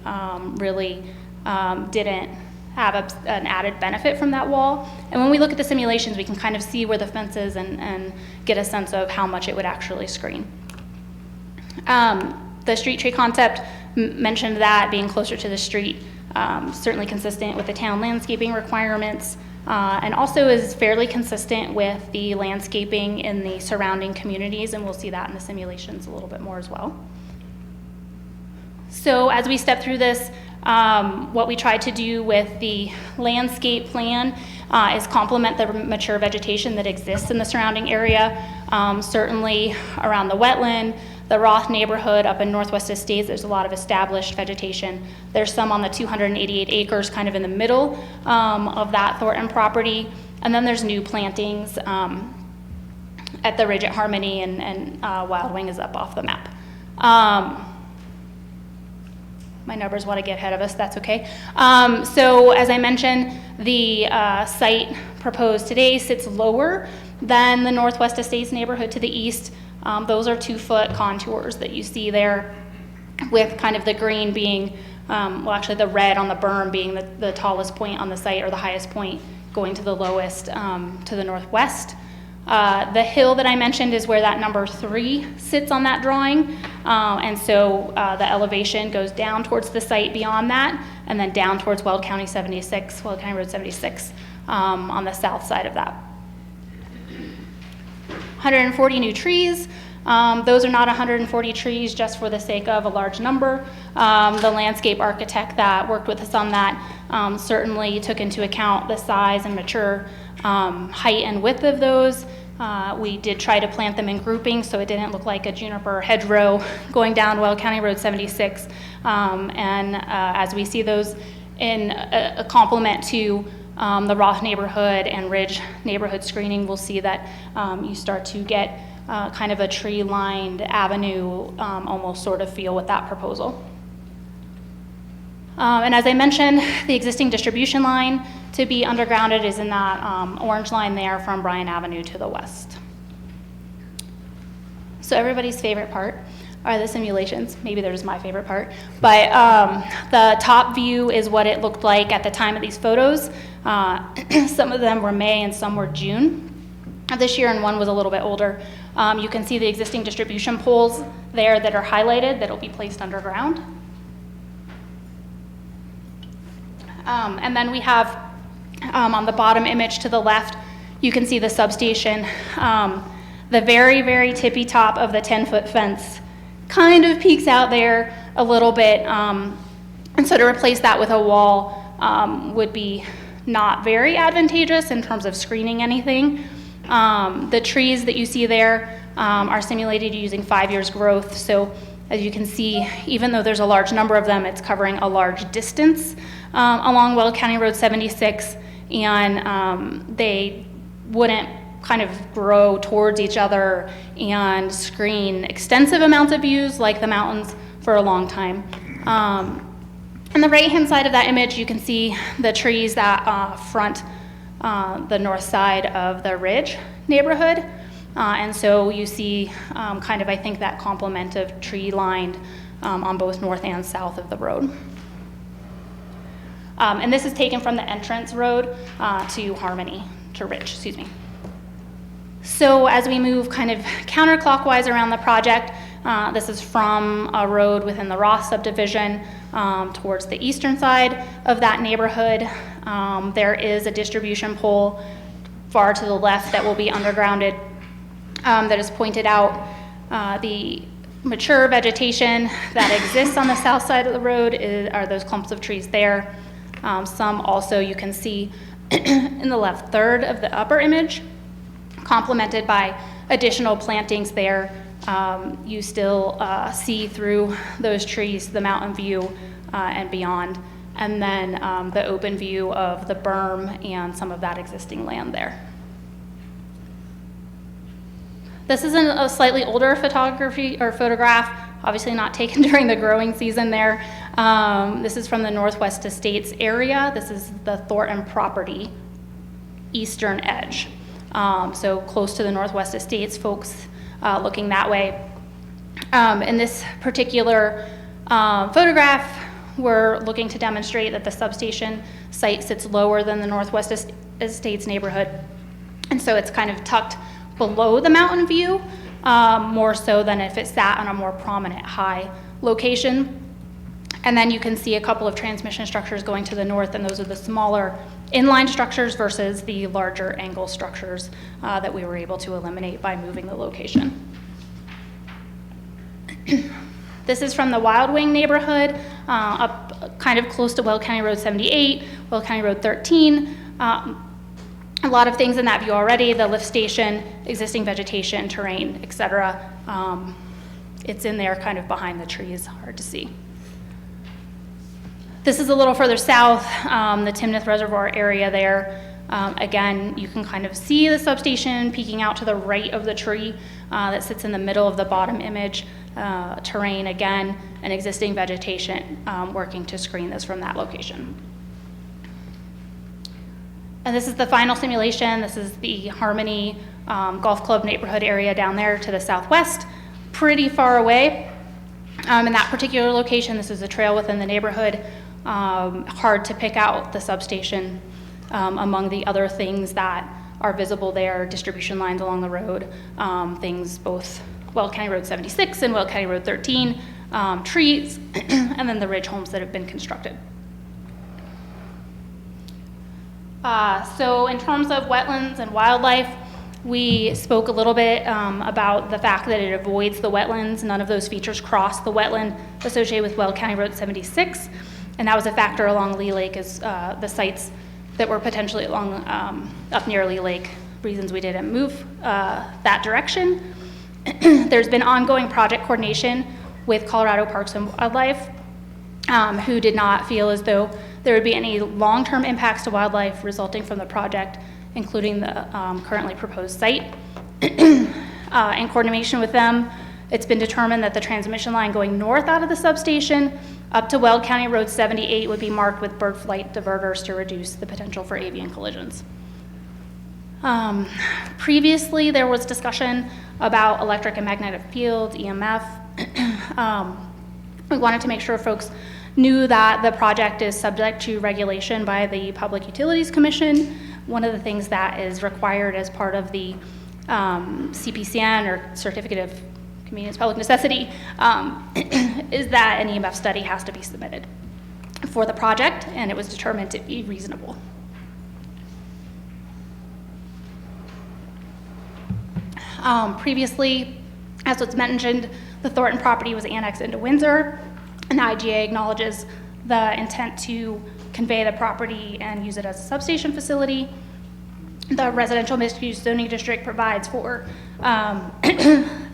really didn't have an added benefit from that wall. And when we look at the simulations, we can kind of see where the fence is and get a sense of how much it would actually screen. The street tree concept mentioned that being closer to the street, certainly consistent with the town landscaping requirements, and also is fairly consistent with the landscaping in the surrounding communities, and we'll see that in the simulations a little bit more as well. So as we step through this, what we tried to do with the landscape plan is complement the mature vegetation that exists in the surrounding area. Certainly around the wetland, the Roth neighborhood up in Northwest Estates, there's a lot of established vegetation. There's some on the 288 acres kind of in the middle of that Thornton property. And then there's new plantings at the Ridge at Harmony, and Wild Wing is up off the map. My numbers want to get ahead of us, that's okay. So as I mentioned, the site proposed today sits lower than the Northwest Estates neighborhood to the east. Those are 2-foot contours that you see there, with kind of the green being, well, actually the red on the berm being the tallest point on the site, or the highest point going to the lowest to the northwest. The hill that I mentioned is where that number 3 sits on that drawing. And so the elevation goes down towards the site beyond that, and then down towards Weld County Road 76 on the south side of that. 140 new trees. Those are not 140 trees just for the sake of a large number. The landscape architect that worked with us on that certainly took into account the size and mature height and width of those. We did try to plant them in groupings so it didn't look like a juniper hedgerow going down Weld County Road 76. As we see those in a complement to the Roth neighborhood and Ridge neighborhood screening, we'll see that you start to get kind of a tree-lined avenue, almost sort of feel with that proposal. And as I mentioned, the existing distribution line to be undergrounded is in that orange line there from Bryan Avenue to the west. So everybody's favorite part are the simulations. Maybe there's my favorite part. But the top view is what it looked like at the time of these photos. Some of them were May and some were June of this year, and one was a little bit older. You can see the existing distribution poles there that are highlighted that will be placed underground. And then we have on the bottom image to the left, you can see the substation. The very, very tippy top of the 10-foot fence kind of peeks out there a little bit. And so to replace that with a wall would be not very advantageous in terms of screening anything. The trees that you see there are simulated using 5 years growth. So as you can see, even though there's a large number of them, it's covering a large distance along Weld County Road 76, and they wouldn't kind of grow towards each other and screen extensive amounts of views like the mountains for a long time. On the right-hand side of that image, you can see the trees that front the north side of the Ridge neighborhood. And so you see kind of, I think, that complement of tree lined on both north and south of the road. And this is taken from the entrance road to Harmony, to Ridge, excuse me. So as we move kind of counterclockwise around the project, this is from a road within the Roth subdivision towards the eastern side of that neighborhood. There is a distribution pole far to the left that will be undergrounded that is pointed out. The mature vegetation that exists on the south side of the road are those clumps of trees there. Some also you can see in the left third of the upper image, complemented by additional plantings there. You still see through those trees the mountain view and beyond, and then the open view of the berm and some of that existing land there. This is a slightly older photography or photograph obviously not taken during the growing season there. This is from the Northwest Estates area. This is the Thornton property, eastern edge. So close to the Northwest Estates, folks looking that way. In this particular photograph, we're looking to demonstrate that the substation site sits lower than the Northwest Estates neighborhood. And so it's kind of tucked below the mountain view, more so than if it sat on a more prominent high location. And then you can see a couple of transmission structures going to the north, and those are the smaller inline structures versus the larger angle structures that we were able to eliminate by moving the location. This is from the Wild Wing neighborhood, up kind of close to Weld County Road 78, Weld County Road 13. A lot of things in that view already, the lift station, existing vegetation, terrain, et cetera. It's in there kind of behind the trees, hard to see. This is a little further south, the Timnath Reservoir area there. Again, you can kind of see the substation peeking out to the right of the tree that sits in the middle of the bottom image. Terrain, again, and existing vegetation working to screen this from that location. And this is the final simulation. This is the Harmony Golf Club neighborhood area down there to the southwest, pretty far away. In that particular location, this is a trail within the neighborhood. Hard to pick out the substation among the other things that are visible there, distribution lines along the road, things both Weld County Road 76 and Weld County Road 13, trees, and then the ridge homes that have been constructed. So in terms of wetlands and wildlife, we spoke a little bit about the fact that it avoids the wetlands. None of those features cross the wetland associated with Weld County Road 76, and that was a factor along Lee Lake as the sites that were potentially along up near Lee Lake, reasons we didn't move that direction. There's been ongoing project coordination with Colorado Parks and Wildlife, who did not feel as though there would be any long-term impacts to wildlife resulting from the project, including the currently proposed site. In coordination with them, it's been determined that the transmission line going north out of the substation up to Weld County Road 78 would be marked with bird flight diverters to reduce the potential for avian collisions. Previously, there was discussion about electric and magnetic fields, EMF. We wanted to make sure folks knew that the project is subject to regulation by the Public Utilities Commission. One of the things that is required as part of the CPCN, or Certificate of Convenience Public Necessity, is that an EMF study has to be submitted for the project, and it was determined to be reasonable. Previously, as was mentioned, the Thornton property was annexed into Windsor, and the IGA acknowledges the intent to convey the property and use it as a substation facility. The residential mixed-use zoning district provides for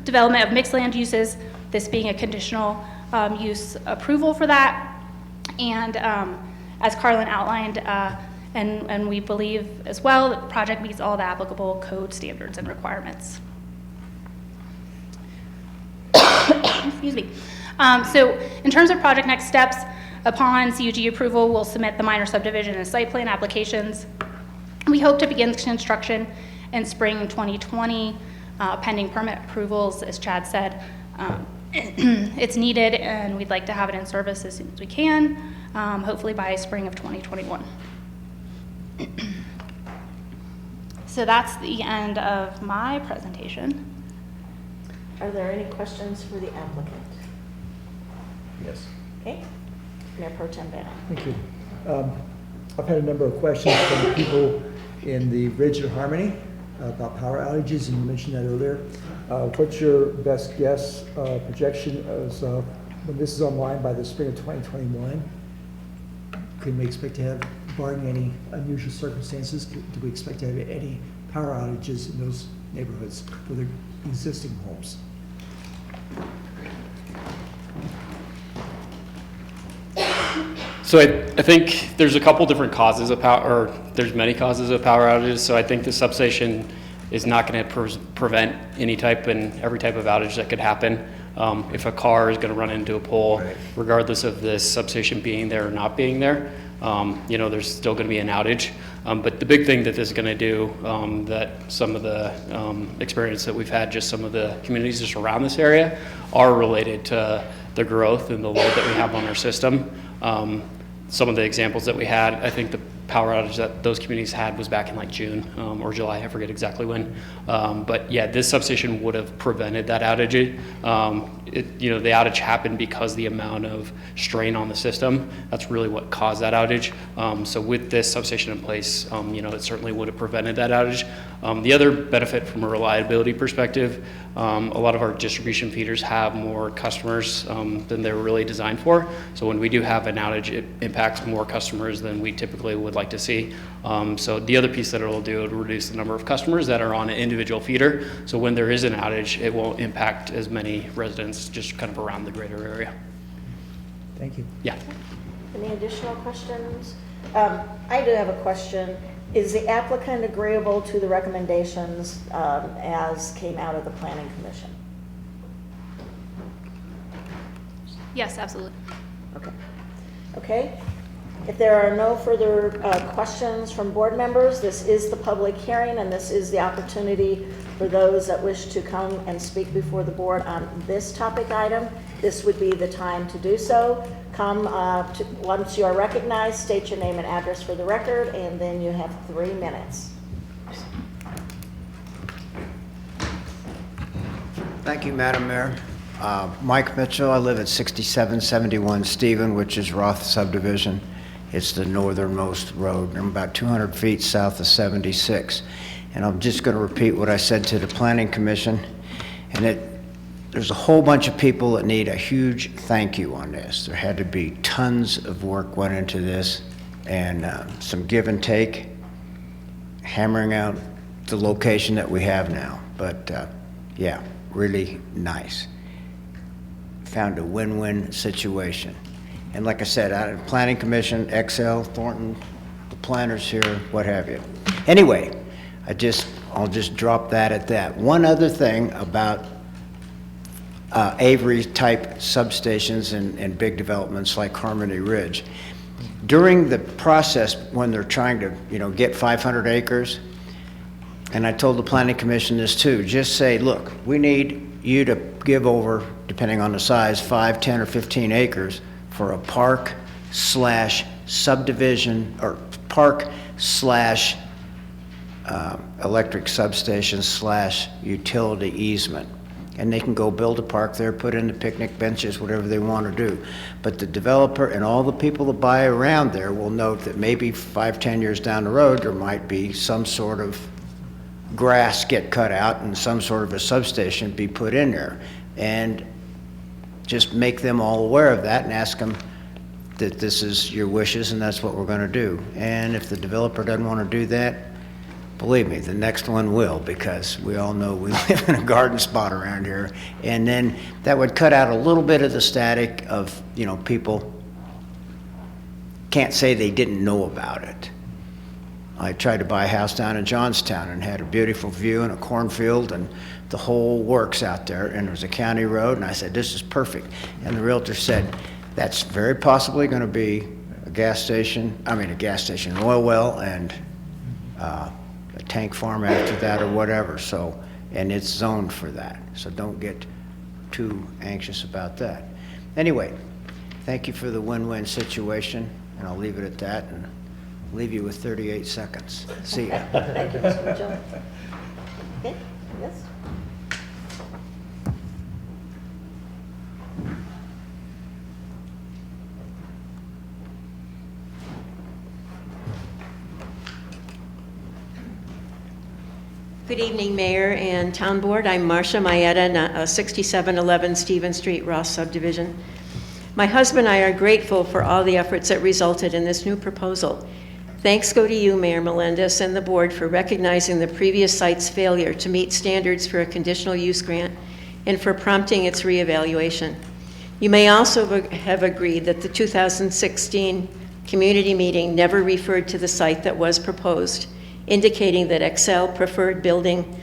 development of mixed land uses, this being a conditional use approval for that. And as Carlin outlined, and we believe as well, that the project meets all the applicable code standards and requirements. Excuse me. So in terms of project next steps, upon CUG approval, we'll submit the minor subdivision and site plan applications. We hope to begin construction in spring 2020, pending permit approvals, as Chad said. It's needed, and we'd like to have it in service as soon as we can, hopefully by spring of 2021. So that's the end of my presentation. Are there any questions for the applicant? Yes. Okay. Mayor Pro Tem Bannon. Thank you. I've had a number of questions from people in the Ridge and Harmony about power outages, and you mentioned that earlier. What's your best guess projection as when this is online by the spring of 2021? Can we expect to have, barring any unusual circumstances, do we expect to have any power outages in those neighborhoods for the existing homes? So I think there's a couple different causes of power, or there's many causes of power outages. So I think the substation is not going to prevent any type and every type of outage that could happen. If a car is going to run into a pole, regardless of the substation being there or not being there, there's still going to be an outage. But the big thing that this is going to do, that some of the experience that we've had, just some of the communities just around this area, are related to the growth and the load that we have on our system. Some of the examples that we had, I think the power outage that those communities had was back in like June or July, I forget exactly when. But yeah, this substation would have prevented that outage. The outage happened because the amount of strain on the system, that's really what caused that outage. So with this substation in place, it certainly would have prevented that outage. The other benefit from a reliability perspective, a lot of our distribution feeders have more customers than they were really designed for. So when we do have an outage, it impacts more customers than we typically would like to see. So the other piece that it'll do, it'll reduce the number of customers that are on an individual feeder. So when there is an outage, it won't impact as many residents just kind of around the greater area. Thank you. Yeah. Any additional questions? I do have a question. Is the applicant agreeable to the recommendations as came out of the Planning Commission? Yes, absolutely. Okay. Okay. If there are no further questions from board members, this is the public hearing, and this is the opportunity for those that wish to come and speak before the board on this topic item. This would be the time to do so. Come once you are recognized, state your name and address for the record, and then you have 3 minutes. Thank you, Madam Mayor. Mike Mitchell, I live at 6771 Stephen, which is Roth subdivision. It's the northernmost road. I'm about 200 feet south of 76. And I'm just going to repeat what I said to the Planning Commission. And there's a whole bunch of people that need a huge thank you on this. There had to be tons of work went into this, and some give and take, hammering out the location that we have now. But yeah, really nice. Found a win-win situation. And like I said, out of the Planning Commission, Excel, Thornton, the planners here, what have you. Anyway, I'll just drop that at that. One other thing about Avery-type substations and big developments like Harmony Ridge. During the process, when they're trying to, get 500 acres, and I told the Planning Commission this too, just say, look, we need you to give over, depending on the size, 5, 10, or 15 acres for a park / subdivision, or park / electric substation / utility easement. And they can go build a park there, put in the picnic benches, whatever they want to do. But the developer and all the people that buy around there will note that maybe 5, 10 years down the road, there might be some sort of grass get cut out and some sort of a substation be put in there. And just make them all aware of that and ask them that this is your wishes and that's what we're going to do. And if the developer doesn't want to do that, believe me, the next one will, because we all know we live in a garden spot around here. And then that would cut out a little bit of the static of, people can't say they didn't know about it. I tried to buy a house down in Johnstown and had a beautiful view and a cornfield and the whole works out there, and there was a county road, and I said, this is perfect. And the realtor said, that's very possibly going to be an oil well, and a tank farm after that or whatever. So, and it's zoned for that. So don't get too anxious about that. Anyway, thank you for the win-win situation, and I'll leave it at that and leave you with 38 seconds. See ya. Thank you, Mr. Mitchell. Okay, yes? Good evening, Mayor and Town Board. I'm Marcia Mayetta, 6711 Stevens Street, Ross Subdivision. My husband and I are grateful for all the efforts that resulted in this new proposal. Thanks go to you, Mayor Melendez, and the board for recognizing the previous site's failure to meet standards for a conditional use grant and for prompting its reevaluation. You may also have agreed that the 2016 community meeting never referred to the site that was proposed, indicating that Excel preferred building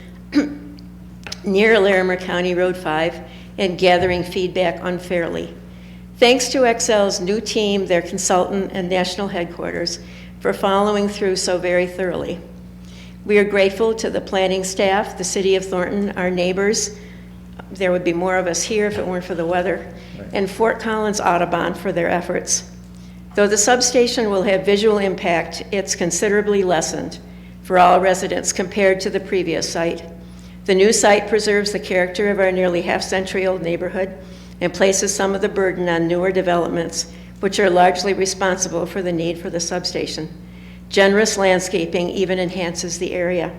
near Larimer County Road 5 and gathering feedback unfairly. Thanks to Excel's new team, their consultant, and national headquarters for following through so very thoroughly. We are grateful to the planning staff, the City of Thornton, our neighbors. There would be more of us here if it weren't for the weather, and Fort Collins Audubon for their efforts. Though the substation will have visual impact, it's considerably lessened for all residents compared to the previous site. The new site preserves the character of our nearly half-century-old neighborhood and places some of the burden on newer developments, which are largely responsible for the need for the substation. Generous landscaping even enhances the area.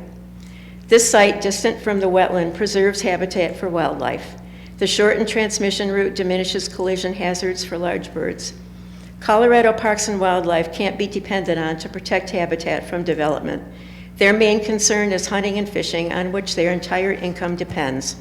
This site, distant from the wetland, preserves habitat for wildlife. The shortened transmission route diminishes collision hazards for large birds. Colorado Parks and Wildlife can't be depended on to protect habitat from development. Their main concern is hunting and fishing, on which their entire income depends.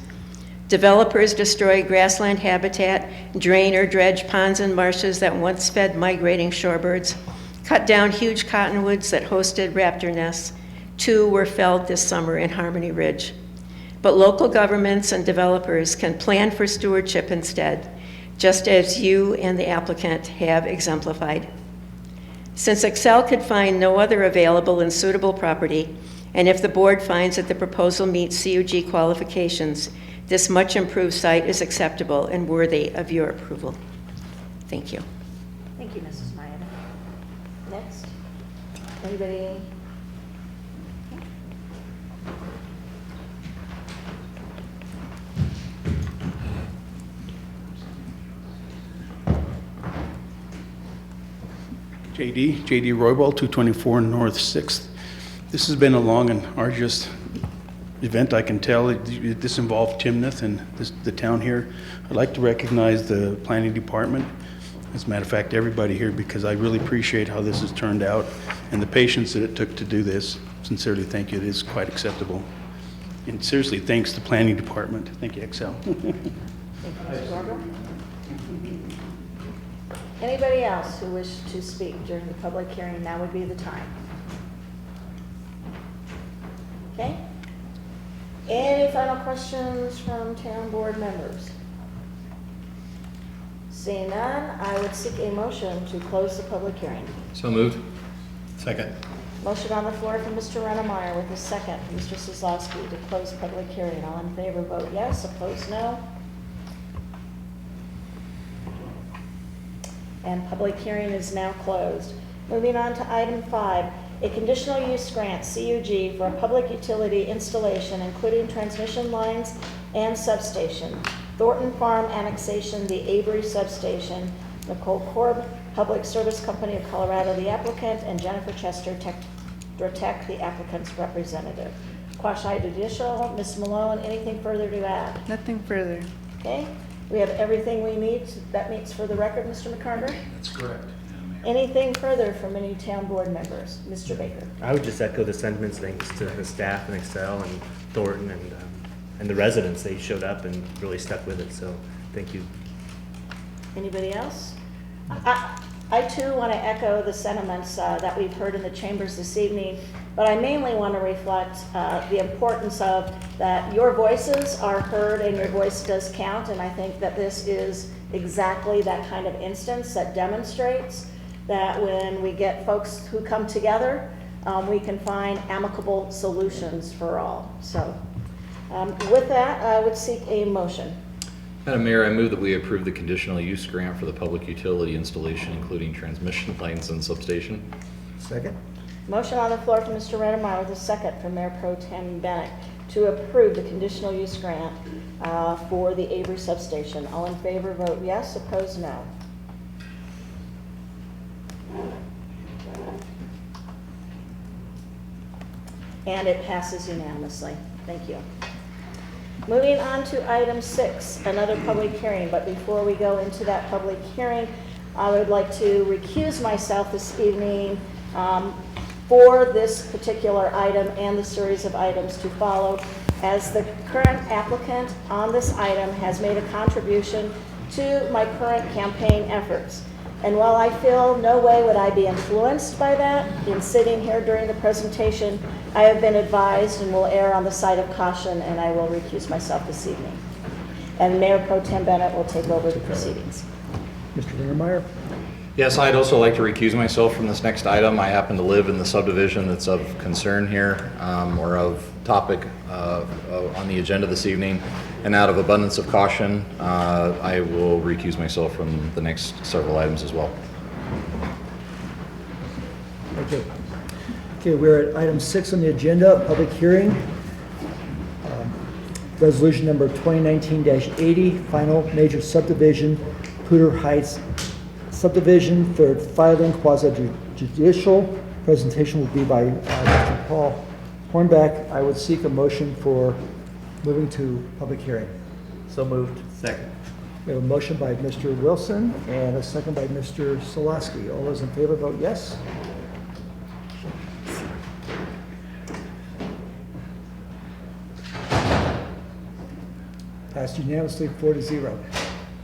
Developers destroy grassland habitat, drain or dredge ponds and marshes that once fed migrating shorebirds, cut down huge cottonwoods that hosted raptor nests. 2 were felled this summer in Harmony Ridge. But local governments and developers can plan for stewardship instead, just as you and the applicant have exemplified. Since Excel could find no other available and suitable property, and if the board finds that the proposal meets CUG qualifications, this much improved site is acceptable and worthy of your approval. Thank you. Thank you, Mrs. Maeda. Next. Anybody? JD Roybal, 224 North 6th. This has been a long and arduous event, I can tell. This involved Timnath and the town here. I'd like to recognize the planning department, as a matter of fact, everybody here, because I really appreciate how this has turned out and the patience that it took to do this. Sincerely, thank you. It is quite acceptable. And seriously, thanks to the planning department. Thank you, Excel. Thank you, Mr. Garber. Anybody else who wishes to speak during the public hearing, now would be the time. Okay? Any final questions from town board members? Seeing none, I would seek a motion to close the public hearing. So moved. Second. Motion on the floor from Mr. Rennemeyer with a second from Mr. Soslavsky to close public hearing. All in favor, vote yes. Opposed, no. And public hearing is now closed. Moving on to item 5, a conditional use grant, CUG, for a public utility installation, including transmission lines and substation. Thornton Farm annexation, the Avery substation. Nicole Korb, Public Service Company of Colorado, the applicant, and Jennifer Chester, Tech, the applicant's representative. Quasi judicial, Ms. Malone, anything further to add? Nothing further. Okay, we have everything we need. That meets for the record, Mr. McCarter? That's correct. Anything further from any town board members? Mr. Baker? I would just echo the sentiments, thanks to the staff and Excel and Thornton and the residents. They showed up and really stuck with it, so thank you. Anybody else? I too want to echo the sentiments that we've heard in the chambers this evening, but I mainly want to reflect the importance of that your voices are heard and your voice does count, and I think that this is exactly that kind of instance that demonstrates that when we get folks who come together, we can find amicable solutions for all. So with that, I would seek a motion. Madam Mayor, I move that we approve the conditional use grant for the public utility installation, including transmission lines and substation. Second? Motion on the floor from Mr. Redemeyer with a second from Mayor Pro Tem Bennett to approve the conditional use grant for the Avery substation. All in favor, vote yes. Opposed, no. And it passes unanimously. Thank you. Moving on to item 6, another public hearing. But before we go into that public hearing, I would like to recuse myself this evening for this particular item and the series of items to follow, as the current applicant on this item has made a contribution to my current campaign efforts. And while I feel no way would I be influenced by that in sitting here during the presentation, I have been advised and will err on the side of caution, and I will recuse myself this evening. and Mayor Pro Tem Bennett will take over the proceedings. Mr. Lingermeyer? Yes, I'd also like to recuse myself from this next item. I happen to live in the subdivision that's of concern here, or of topic on the agenda this evening. And out of abundance of caution, I will recuse myself from the next several items as well. Okay. Okay, we're at item 6 on the agenda, public hearing. Resolution number 2019-80, final major subdivision, Poudre Heights subdivision, third filing, quasi-judicial. Presentation will be by Mr. Paul Hornback. I would seek a motion for moving to public hearing. So moved. Second. We have a motion by Mr. Wilson and a second by Mr. Solosky. All those in favor vote yes. Passed unanimously, 4-0.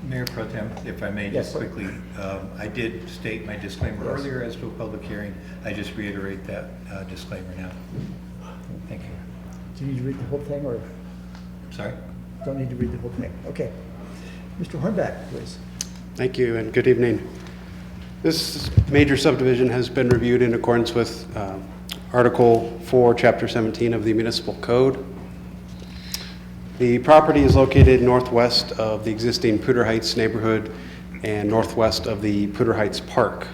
Mayor Pro Tem, if I may, Yes, just sir. quickly, I did state my disclaimer Yes. earlier as to a public hearing. I just reiterate that disclaimer now. Thank you. Do you need to read the whole thing, or Sorry? don't need to read the whole thing? Okay. Mr. Hornback, please. Thank you and good evening. This major subdivision has been reviewed in accordance with Article 4, Chapter 17 of the Municipal Code. The property is located northwest of the existing Poudre Heights neighborhood and northwest of the Poudre Heights Park.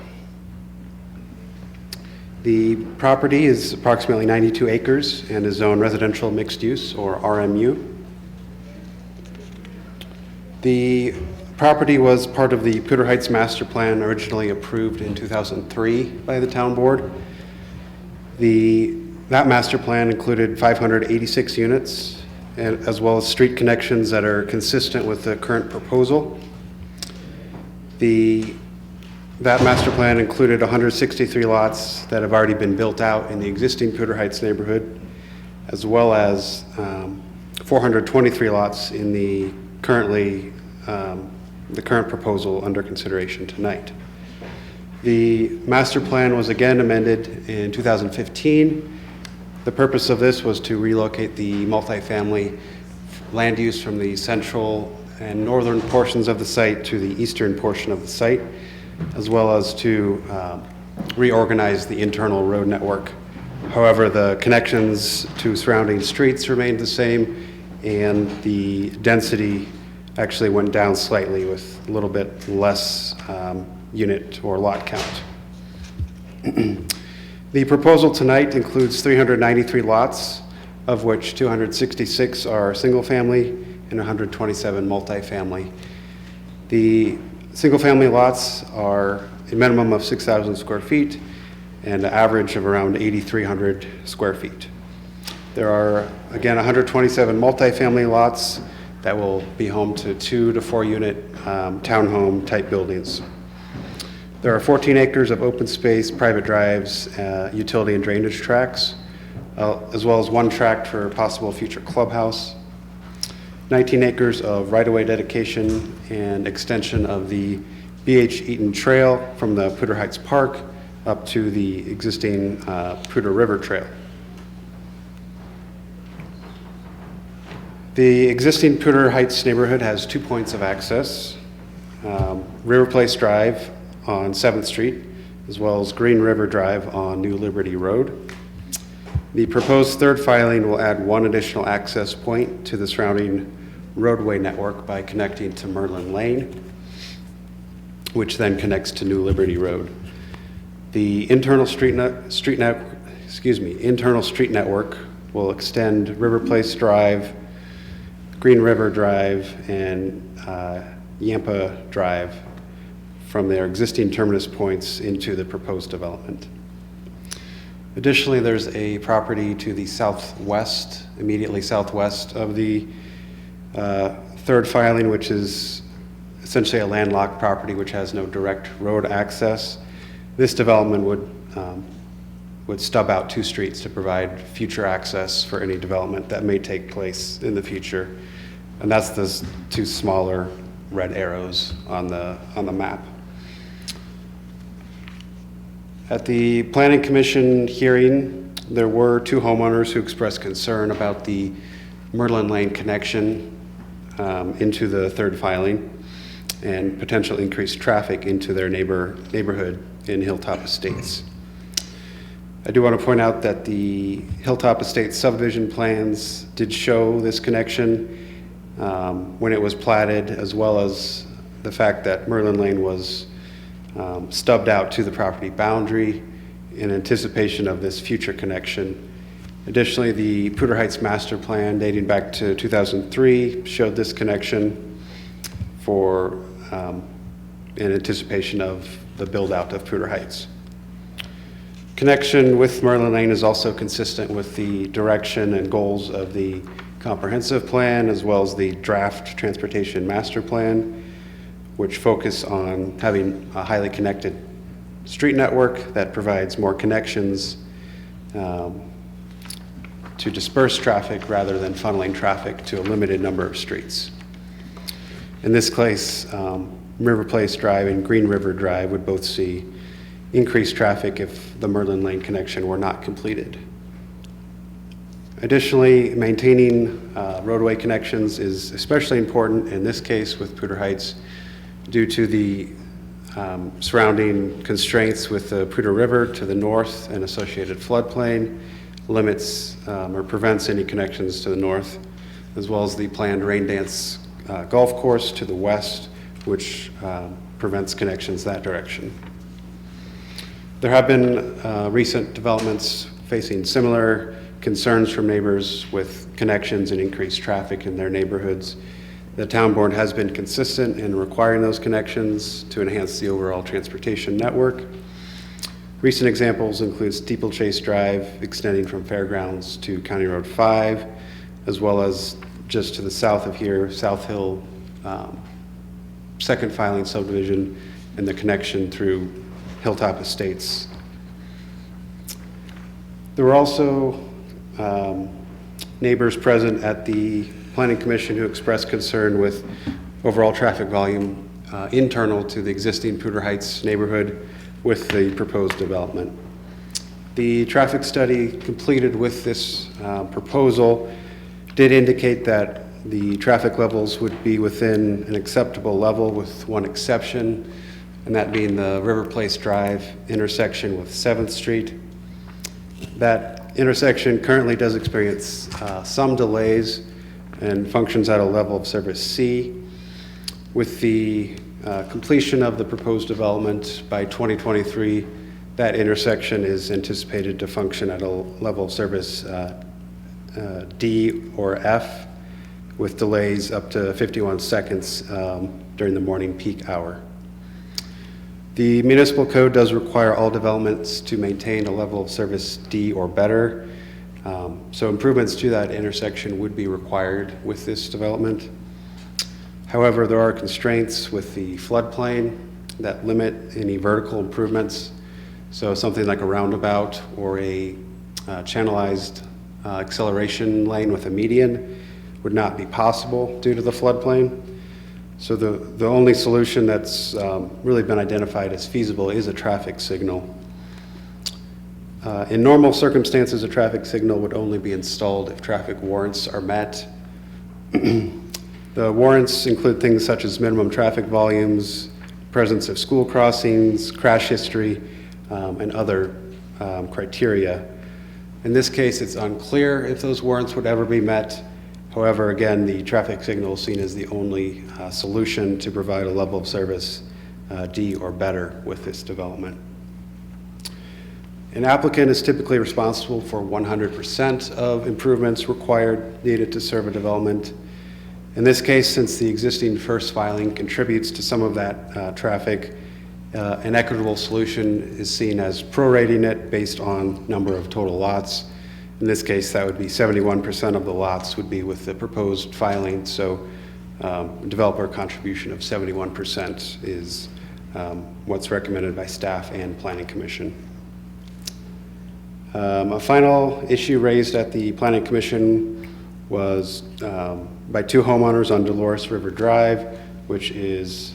The property is approximately 92 acres and is zoned residential mixed use, or RMU. The property was part of the Poudre Heights Master Plan, originally approved in 2003 by the town board. That master plan included 586 units, and as well as street connections that are consistent with the current proposal. That master plan included 163 lots that have already been built out in the existing Poudre Heights neighborhood, as well as 423 lots in the current proposal under consideration tonight. The master plan was again amended in 2015. The purpose of this was to relocate the multifamily land use from the central and northern portions of the site to the eastern portion of the site, as well as to reorganize the internal road network. However, the connections to surrounding streets remained the same, and the density actually went down slightly with a little bit less unit or lot count. The proposal tonight includes 393 lots, of which 266 are single-family and 127 multifamily. The single-family lots are a minimum of 6,000 square feet and an average of around 8,300 square feet. There are, again, 127 multifamily lots that will be home to 2 to 4 unit townhome type buildings. There are 14 acres of open space, private drives, utility and drainage tracts, as well as 1 tract for a possible future clubhouse, 19 acres of right-of-way dedication and extension of the B.H. Eaton Trail from the Poudre Heights Park up to the existing Poudre River Trail. The existing Poudre Heights neighborhood has 2 points of access, River Place Drive on 7th Street, as well as Green River Drive on New Liberty Road. The proposed third filing will add 1 additional access point to the surrounding roadway network by connecting to Merlin Lane, which then connects to New Liberty Road. The internal street network will extend River Place Drive, Green River Drive, and Yampa Drive from their existing terminus points into the proposed development. Additionally, there's a property to the southwest, immediately southwest of the third filing, which is essentially a landlocked property which has no direct road access. This development would stub out 2 streets to provide future access for any development that may take place in the future. And that's the 2 smaller red arrows on the map. At the Planning Commission hearing, there were 2 homeowners who expressed concern about the Merlin Lane connection. into the third filing and potential increased traffic into their neighborhood in Hilltop Estates. I do want to point out that the Hilltop Estates subdivision plans did show this connection when it was platted, as well as the fact that Merlin Lane was stubbed out to the property boundary in anticipation of this future connection. Additionally, the Poudre Heights master plan dating back to 2003 showed this connection for in anticipation of the build-out of Poudre Heights. Connection with Merlin Lane is also consistent with the direction and goals of the comprehensive plan, as well as the draft transportation master plan, which focus on having a highly connected street network that provides more connections to disperse traffic rather than funneling traffic to a limited number of streets. In this case, River Place Drive and Green River Drive would both see increased traffic if the Merlin Lane connection were not completed. Additionally, maintaining roadway connections is especially important in this case with Poudre Heights due to the surrounding constraints with the Poudre River to the north and associated floodplain limits or prevents any connections to the north, as well as the planned rain dance golf course to the west, which prevents connections that direction. There have been recent developments facing similar concerns from neighbors with connections and increased traffic in their neighborhoods. The town board has been consistent in requiring those connections to enhance the overall transportation network. Recent examples include Steeplechase Drive extending from Fairgrounds to County Road 5, as well as just to the south of here, South Hill second filing subdivision and the connection through Hilltop Estates. There were also neighbors present at the Planning Commission who expressed concern with overall traffic volume internal to the existing Poudre Heights neighborhood with the proposed development. The traffic study completed with this proposal did indicate that the traffic levels would be within an acceptable level with one exception, and that being the River Place Drive intersection with 7th Street. That intersection currently does experience some delays and functions at a level of service C. With the completion of the proposed development by 2023, that intersection is anticipated to function at a level of service D or F, with delays up to 51 seconds during the morning peak hour. The municipal code does require all developments to maintain a level of service D or better. So improvements to that intersection would be required with this development. However, there are constraints with the floodplain that limit any vertical improvements. So something like a roundabout or a channelized acceleration lane with a median would not be possible due to the floodplain. So the only solution that's really been identified as feasible is a traffic signal. In normal circumstances, a traffic signal would only be installed if traffic warrants are met. The warrants include things such as minimum traffic volumes, presence of school crossings, crash history, and other criteria. In this case, it's unclear if those warrants would ever be met. However, again, the traffic signal is seen as the only solution to provide a level of service D or better with this development. An applicant is typically responsible for 100% of improvements needed to serve a development. In this case, since the existing first filing contributes to some of that traffic, an equitable solution is seen as prorating it based on number of total lots. In this case, that would be 71% of the lots would be with the proposed filing, so developer contribution of 71% is what's recommended by staff and Planning Commission. A final issue raised at the Planning Commission was by two homeowners on Dolores River Drive, which is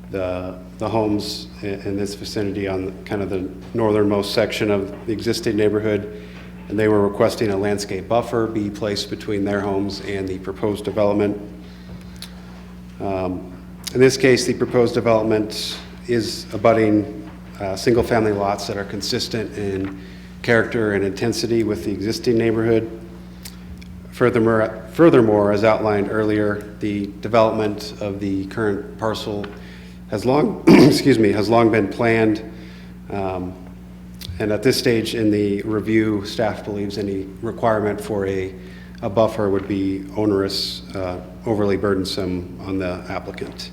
the homes in this vicinity on kind of the northernmost section of the existing neighborhood. And they were requesting a landscape buffer be placed between their homes and the proposed development. In this case, the proposed development is abutting single-family lots that are consistent in character and intensity with the existing neighborhood. Furthermore, as outlined earlier, the development of the current parcel has long, has long been planned. And at this stage in the review, staff believes any requirement for a buffer would be onerous, overly burdensome on the applicant.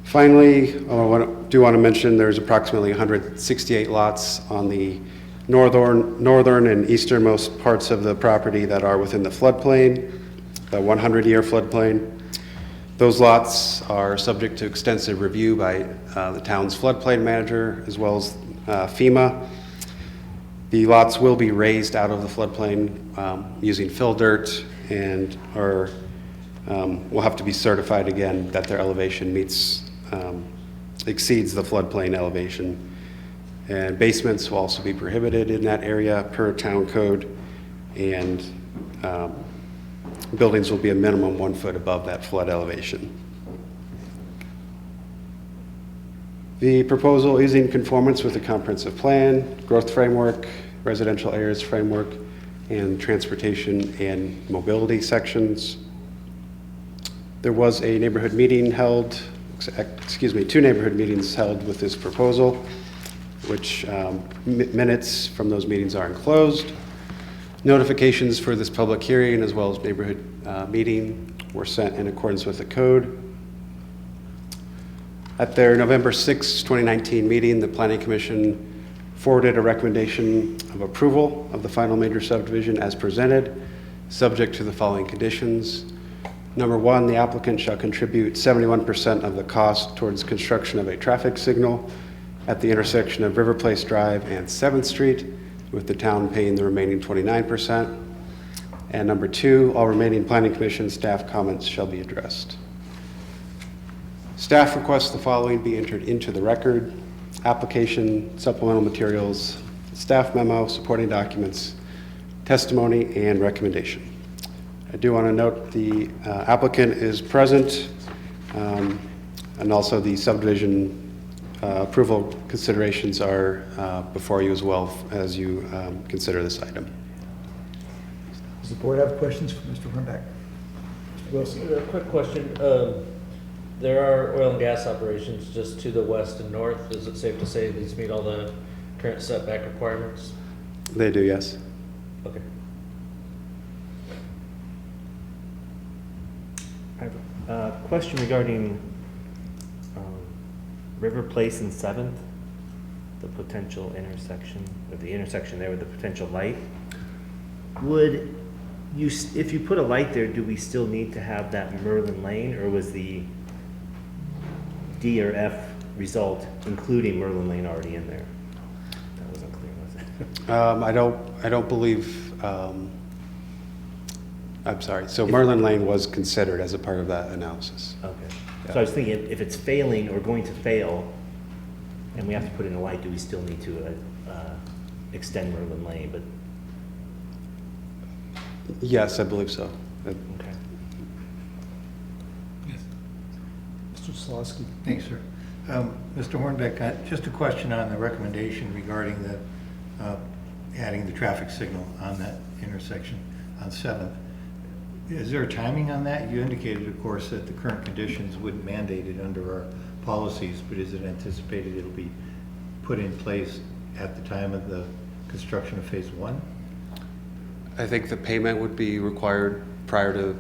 Finally, I do want to mention there's approximately 168 lots on the northern and easternmost parts of the property that are within the floodplain, the 100-year floodplain. Those lots are subject to extensive review by the town's floodplain manager as well as FEMA. The lots will be raised out of the floodplain using fill dirt and will have to be certified again that their elevation exceeds the floodplain elevation. And basements will also be prohibited in that area per town code, and buildings will be a minimum 1 foot above that flood elevation. The proposal is in conformance with the comprehensive plan, growth framework, residential areas framework, and transportation and mobility sections. There was a neighborhood meeting held, two neighborhood meetings held with this proposal, which minutes from those meetings are enclosed. Notifications for this public hearing as well as neighborhood meeting were sent in accordance with the code. At their November 6, 2019 meeting, the Planning Commission forwarded a recommendation of approval of the final major subdivision as presented, subject to the following conditions. Number one, the applicant shall contribute 71% of the cost towards construction of a traffic signal at the intersection of River Place Drive and 7th Street, with the town paying the remaining 29%. And number two, all remaining Planning Commission staff comments shall be addressed. Staff requests the following be entered into the record: application, supplemental materials, staff memo, supporting documents, testimony, and recommendation. I do want to note the applicant is present, and also the subdivision approval considerations are before you as well as you consider this item. Does the board have questions for Mr. Hornbeck? Mr. Wilson? A quick question. There are oil and gas operations just to the west and north. Is it safe to say these meet all the current setback requirements? They do, yes. Okay. I have a question regarding River Place and 7th, the potential intersection, or the intersection there with the potential light. Would you, if you put a light there, do we still need to have that Merlin Lane, or was the D or F result including Merlin Lane already in there? That wasn't clear, was it? I don't believe, I'm sorry. So Merlin Lane was considered as a part of that analysis. Okay. Yeah. So I was thinking, if it's failing or going to fail, and we have to put in a light, do we still need to extend Merlin Lane? But Yes, I believe so. okay. Mr. Slosky. Thanks, sir. Mr. Hornbeck, just a question on the recommendation regarding the adding the traffic signal on that intersection on 7th. Is there a timing on that? You indicated, of course, that the current conditions wouldn't mandate it under our policies, but is it anticipated it'll be put in place at the time of the construction of phase 1? I think the payment would be required prior to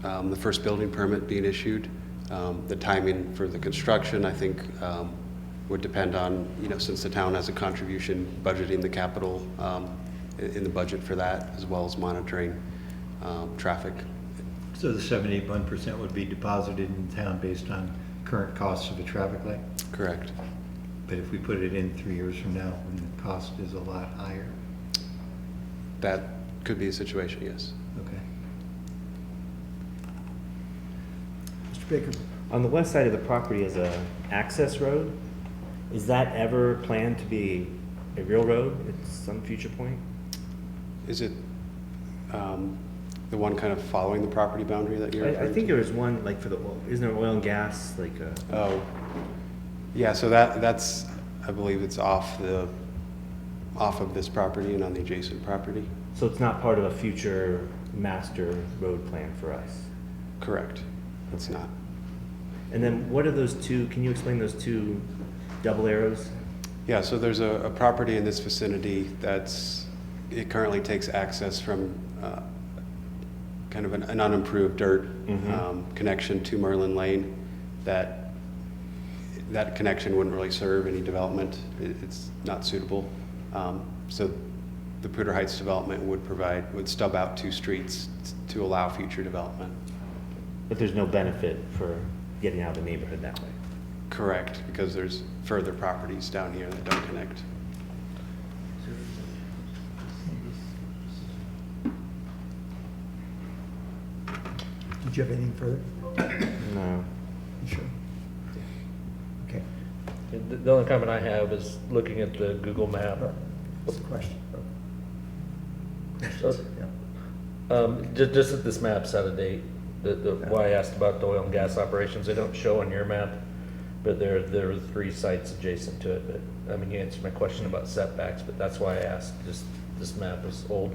the first building permit being issued. The timing for the construction, I think, would depend on, since the town has a contribution, budgeting the capital in the budget for that, as well as monitoring traffic. So the 71% would be deposited in town based on current costs of a traffic light? Correct. But if we put it in 3 years from now, when the cost is a lot higher? That could be a situation, yes. Okay. Mr. Baker. On the west side of the property is a access road. Is that ever planned to be a real road at some future point? Is it, The one kind of following the property boundary that you're I referring think to? there was one, like for the, isn't there oil and gas, like, Oh, yeah, so that's, I believe it's off of this property and on the adjacent property. so it's not part of a future master road plan for us? Correct, it's not. And then what are those two, can you explain those two double arrows? Yeah, so there's a property in this vicinity it currently takes access from kind of an unimproved dirt connection to Merlin Lane. That connection wouldn't really serve any development. It's not suitable. So the Poudre Heights development would stub out 2 streets to allow future development. But there's no benefit for getting out of the neighborhood that way? Correct, because there's further properties down here that don't connect. Did you have anything further? No. You sure? Okay. The only comment I have is looking at the Google map. What's the question? So, just that this map's out of date. Why I asked about the oil and gas operations, they don't show on your map, but there are 3 sites adjacent to it. But I mean, you answered my question about setbacks, but that's why I asked. Just this map is old.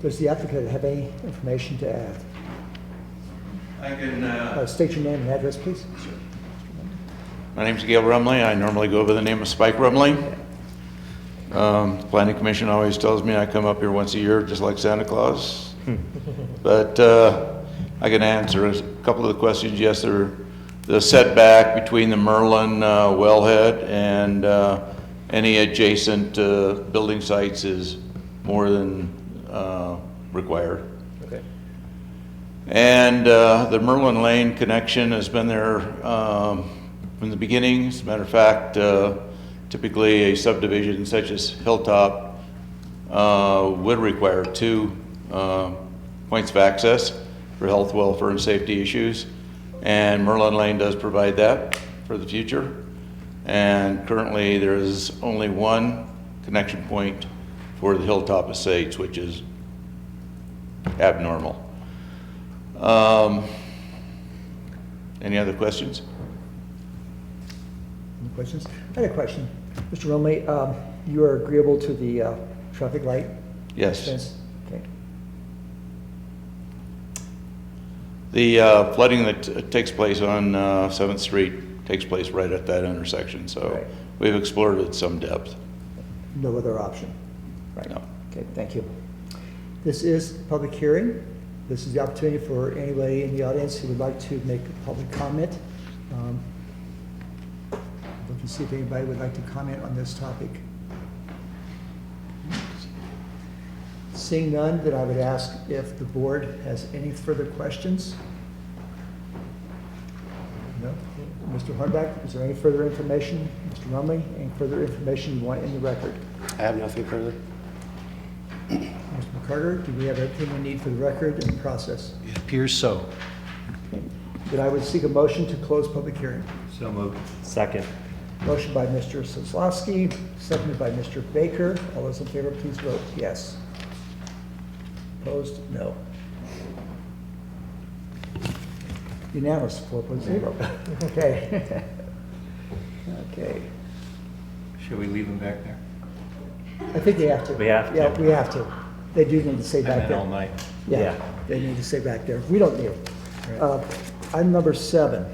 Does the applicant have any information to add? I can, State your name and address, please. my name's Gail Rumley. I normally go by the name of Spike Rumley. The Planning Commission always tells me I come up here once a year, just like Santa Claus. But I can answer a couple of the questions. Yes, the setback between the Merlin wellhead and any adjacent building sites is more than required. Okay. And the Merlin Lane connection has been there from the beginning. As a matter of fact, typically a subdivision such as Hilltop would require 2 points of access for health, welfare, and safety issues. And Merlin Lane does provide that for the future. And currently there is only 1 connection point for the Hilltop Estates, which is abnormal. Any other questions? Any questions? I had a question. Mr. Romley, you are agreeable to the traffic light? Yes. fence? Okay. The flooding that takes place on 7th Street takes place right at that intersection, so Right. we've explored it at some depth. No other option? Right. No. Okay, thank you. This is a public hearing. This is the opportunity for anybody in the audience who would like to make a public comment. Look and see if anybody would like to comment on this topic. Seeing none, then I would ask if the board has any further questions. No? Mr. Hornback, is there any further information? Mr. Rumley, any further information you want in the record? I have nothing further. Mr. McCarter, do we have everything we need for the record and the process? It appears so. Then I would seek a motion to close public hearing. So moved. Second. Motion by Mr. Soslowski, seconded by Mr. Baker. All those in favor, please vote yes. Opposed? No. Unanimous, 4.0. Okay. Okay. Should we leave them back there? I think they have to. We have to. Yeah, we have to. They do need to stay And back then there. all night. Yeah, Yeah. they need to stay back there. We don't need it. Right. Item number 7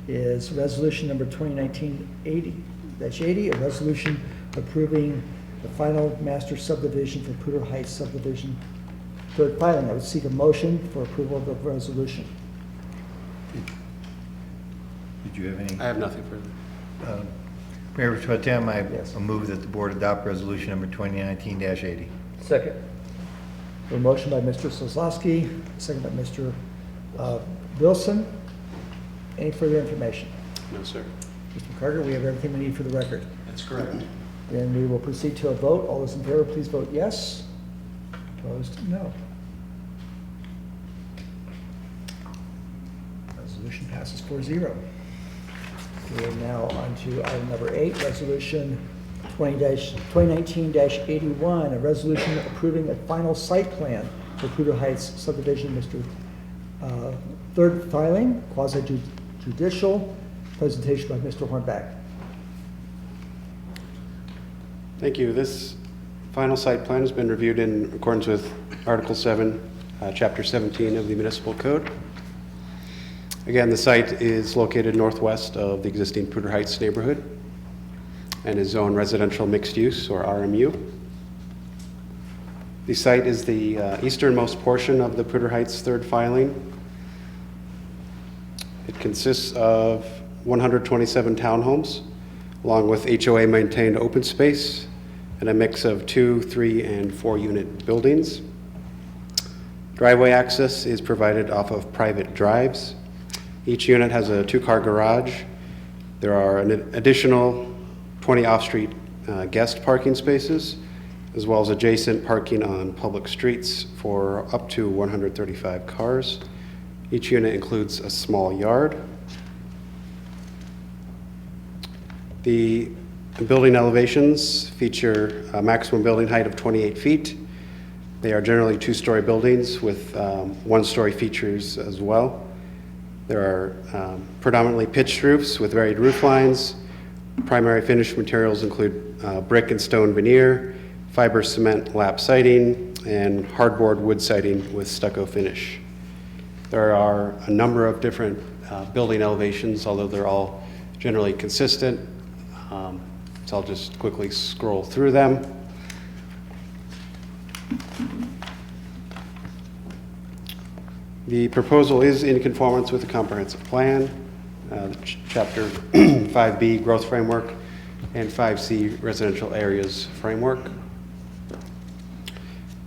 is resolution number 2019-80, a resolution approving the final master subdivision for Poudre Heights subdivision. Third filing, I would seek a motion for approval of the resolution. Did you have any? I have nothing further. Mayor Pro Tem, I Yes. move that the board adopt resolution number 2019-80. Second. A motion by Mr. Soslowski, second by Mr. Wilson. Any further information? No, sir. Mr. Carter, we have everything we need for the record. That's correct. Then we will proceed to a vote. All those in favor, please vote yes. Opposed, no. Resolution passes 4-0. We are now on to item number 8, resolution 2019-81, a resolution approving a final site plan for Pluto Heights subdivision, Mr. Third filing, quasi-judicial, presentation by Mr. Hornback. Thank you. This final site plan has been reviewed in accordance with Article 7, Chapter 17 of the Municipal Code. Again, the site is located northwest of the existing Pluto Heights neighborhood and is zoned residential mixed use, or RMU. The site is the easternmost portion of the Pluto Heights third filing. It consists of 127 townhomes, along with HOA maintained open space and a mix of 2, 3, and 4 unit buildings. Driveway access is provided off of private drives. Each unit has a 2-car garage. There are an additional 20 off-street guest parking spaces, as well as adjacent parking on public streets for up to 135 cars. Each unit includes a small yard. The building elevations feature a maximum building height of 28 feet. They are generally 2-story buildings with 1-story features as well. There are predominantly pitched roofs with varied roof lines. Primary finished materials include brick and stone veneer, fiber cement lap siding, and hardboard wood siding with stucco finish. There are a number of different building elevations, although they're all generally consistent. So I'll just quickly scroll through them. The proposal is in conformance with the comprehensive plan, Chapter 5B Growth Framework, and 5C Residential Areas Framework.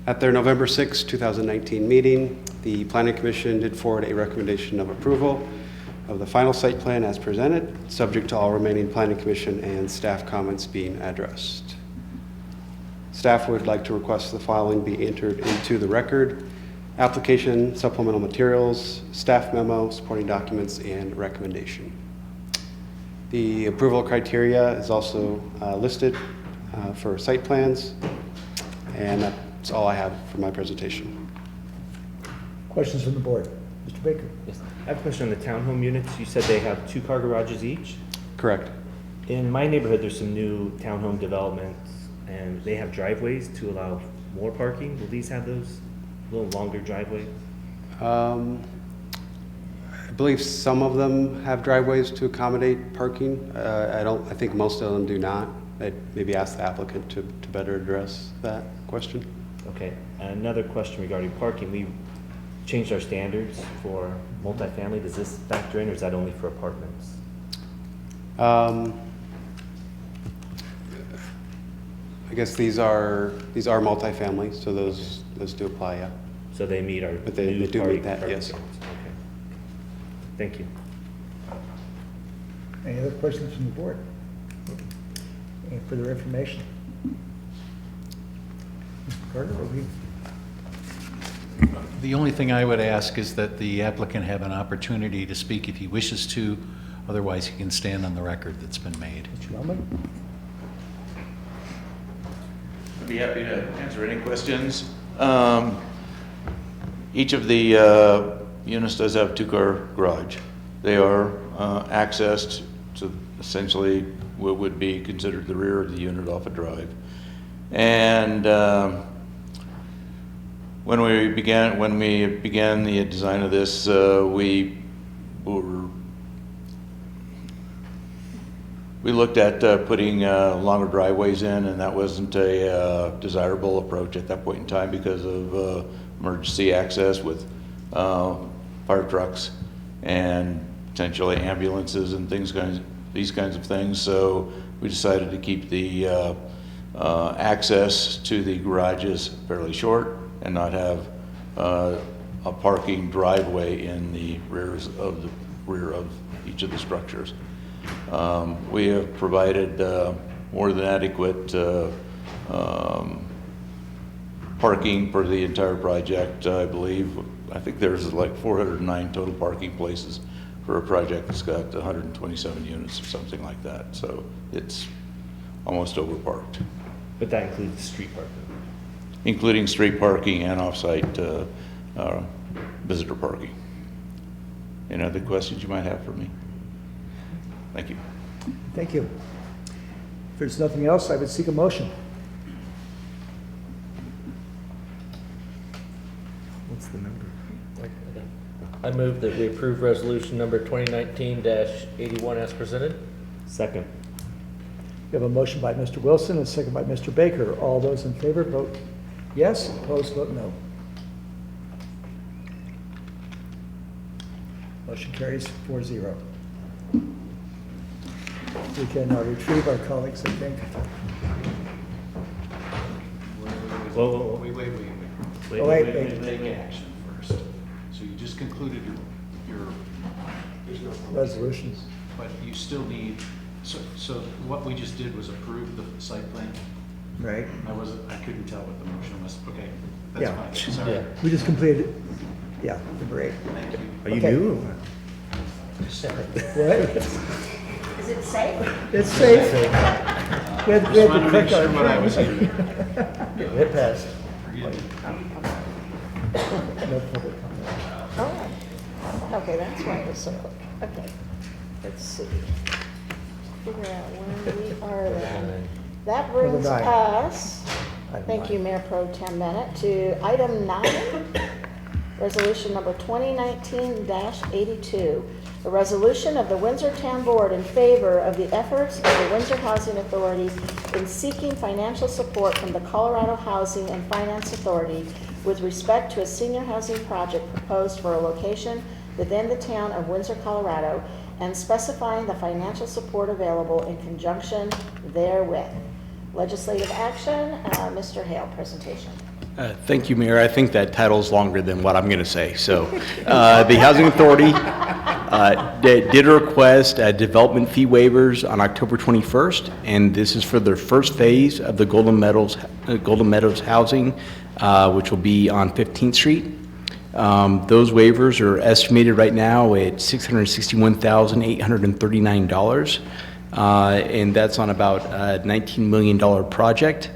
At their November 6, 2019 meeting, the Planning Commission did forward a recommendation of approval of the final site plan as presented, subject to all remaining Planning Commission and staff comments being addressed. Staff would like to request the following be entered into the record: application, supplemental materials, staff memo, supporting documents, and recommendation. The approval criteria is also listed for site plans, and that's all I have for my presentation. Questions from the board? Mr. Baker? Yes. I have a question on the townhome units. You said they have 2-car garages each? Correct. In my neighborhood, there's some new townhome developments, and they have driveways to allow more parking. Will these have those little longer driveways? I believe some of them have driveways to accommodate parking. I think most of them do not. I'd maybe ask the applicant to better address that question. Okay. Another question regarding parking. We changed our standards for multifamily. Does this factor in, or is that only for apartments? I guess these are multifamily, so those do apply, yeah. So they meet our But they new do parking meet that, yes. standards. Okay. Thank you. Any other questions from the board? Any further information? Mr. Carter, over you. The only thing I would ask is that the applicant have an opportunity to speak if he wishes to. Otherwise, he can stand on the record that's been made. Mr. Wellman? I'd be happy to answer any questions. Each of the units does have a 2-car garage. They are accessed to essentially what would be considered the rear of the unit off a drive. And when we began the design of this, we looked at putting longer driveways in, and that wasn't a desirable approach at that point in time because of emergency access with fire trucks and potentially ambulances and these kinds of things. So we decided to keep the access to the garages fairly short and not have a parking driveway in the rear of each of the structures. We have provided more than adequate parking for the entire project, I believe. I think there's like 409 total parking places for a project that's got 127 units or something like that. So it's almost overparked, But that includes street parking. including street parking and off-site visitor parking. Any other questions you might have for me? Thank you. Thank you. If there's nothing else, I would seek a motion. What's the number? I move that we approve resolution number 2019-81 as presented. Second. We have a motion by Mr. Wilson and a second by Mr. Baker. All those in favor, vote yes. Opposed, vote no. Motion carries 4-0. We can retrieve our colleagues, I think. Whoa. Wait. Take action first. So you just concluded your Resolutions. but you still need, so what we just did was approve the site plan? Right. I couldn't tell what the motion was. Okay, Yeah. that's fine, sorry. We just completed, yeah, number 8. Thank you. Are you Okay. new? or what? What? Is it safe? It's safe. We had Just to wanted to make click our sure what I was thing. hearing. It passed. Forgive me. No public comment. Oh, okay, that's why it was so quick. Okay, let's see. Figure out where we are then. That brings Number 9. us, Item thank 9. you, Mayor Pro Tem Bennett, to item 9, resolution number 2019-82. A resolution of the Windsor Town Board in favor of the efforts of the Windsor Housing Authority in seeking financial support from the Colorado Housing and Finance Authority with respect to a senior housing project proposed for a location within the town of Windsor, Colorado, and specifying the financial support available in conjunction therewith. Legislative action, Mr. Hale, presentation. Thank you, Mayor. I think that title's longer than what I'm going to say. So, the Housing Authority did request development fee waivers on October 21st, and this is for their first phase of the Golden Meadows housing, which will be on 15th Street. Those waivers are estimated right now at $661,839, and that's on about a $19 million project.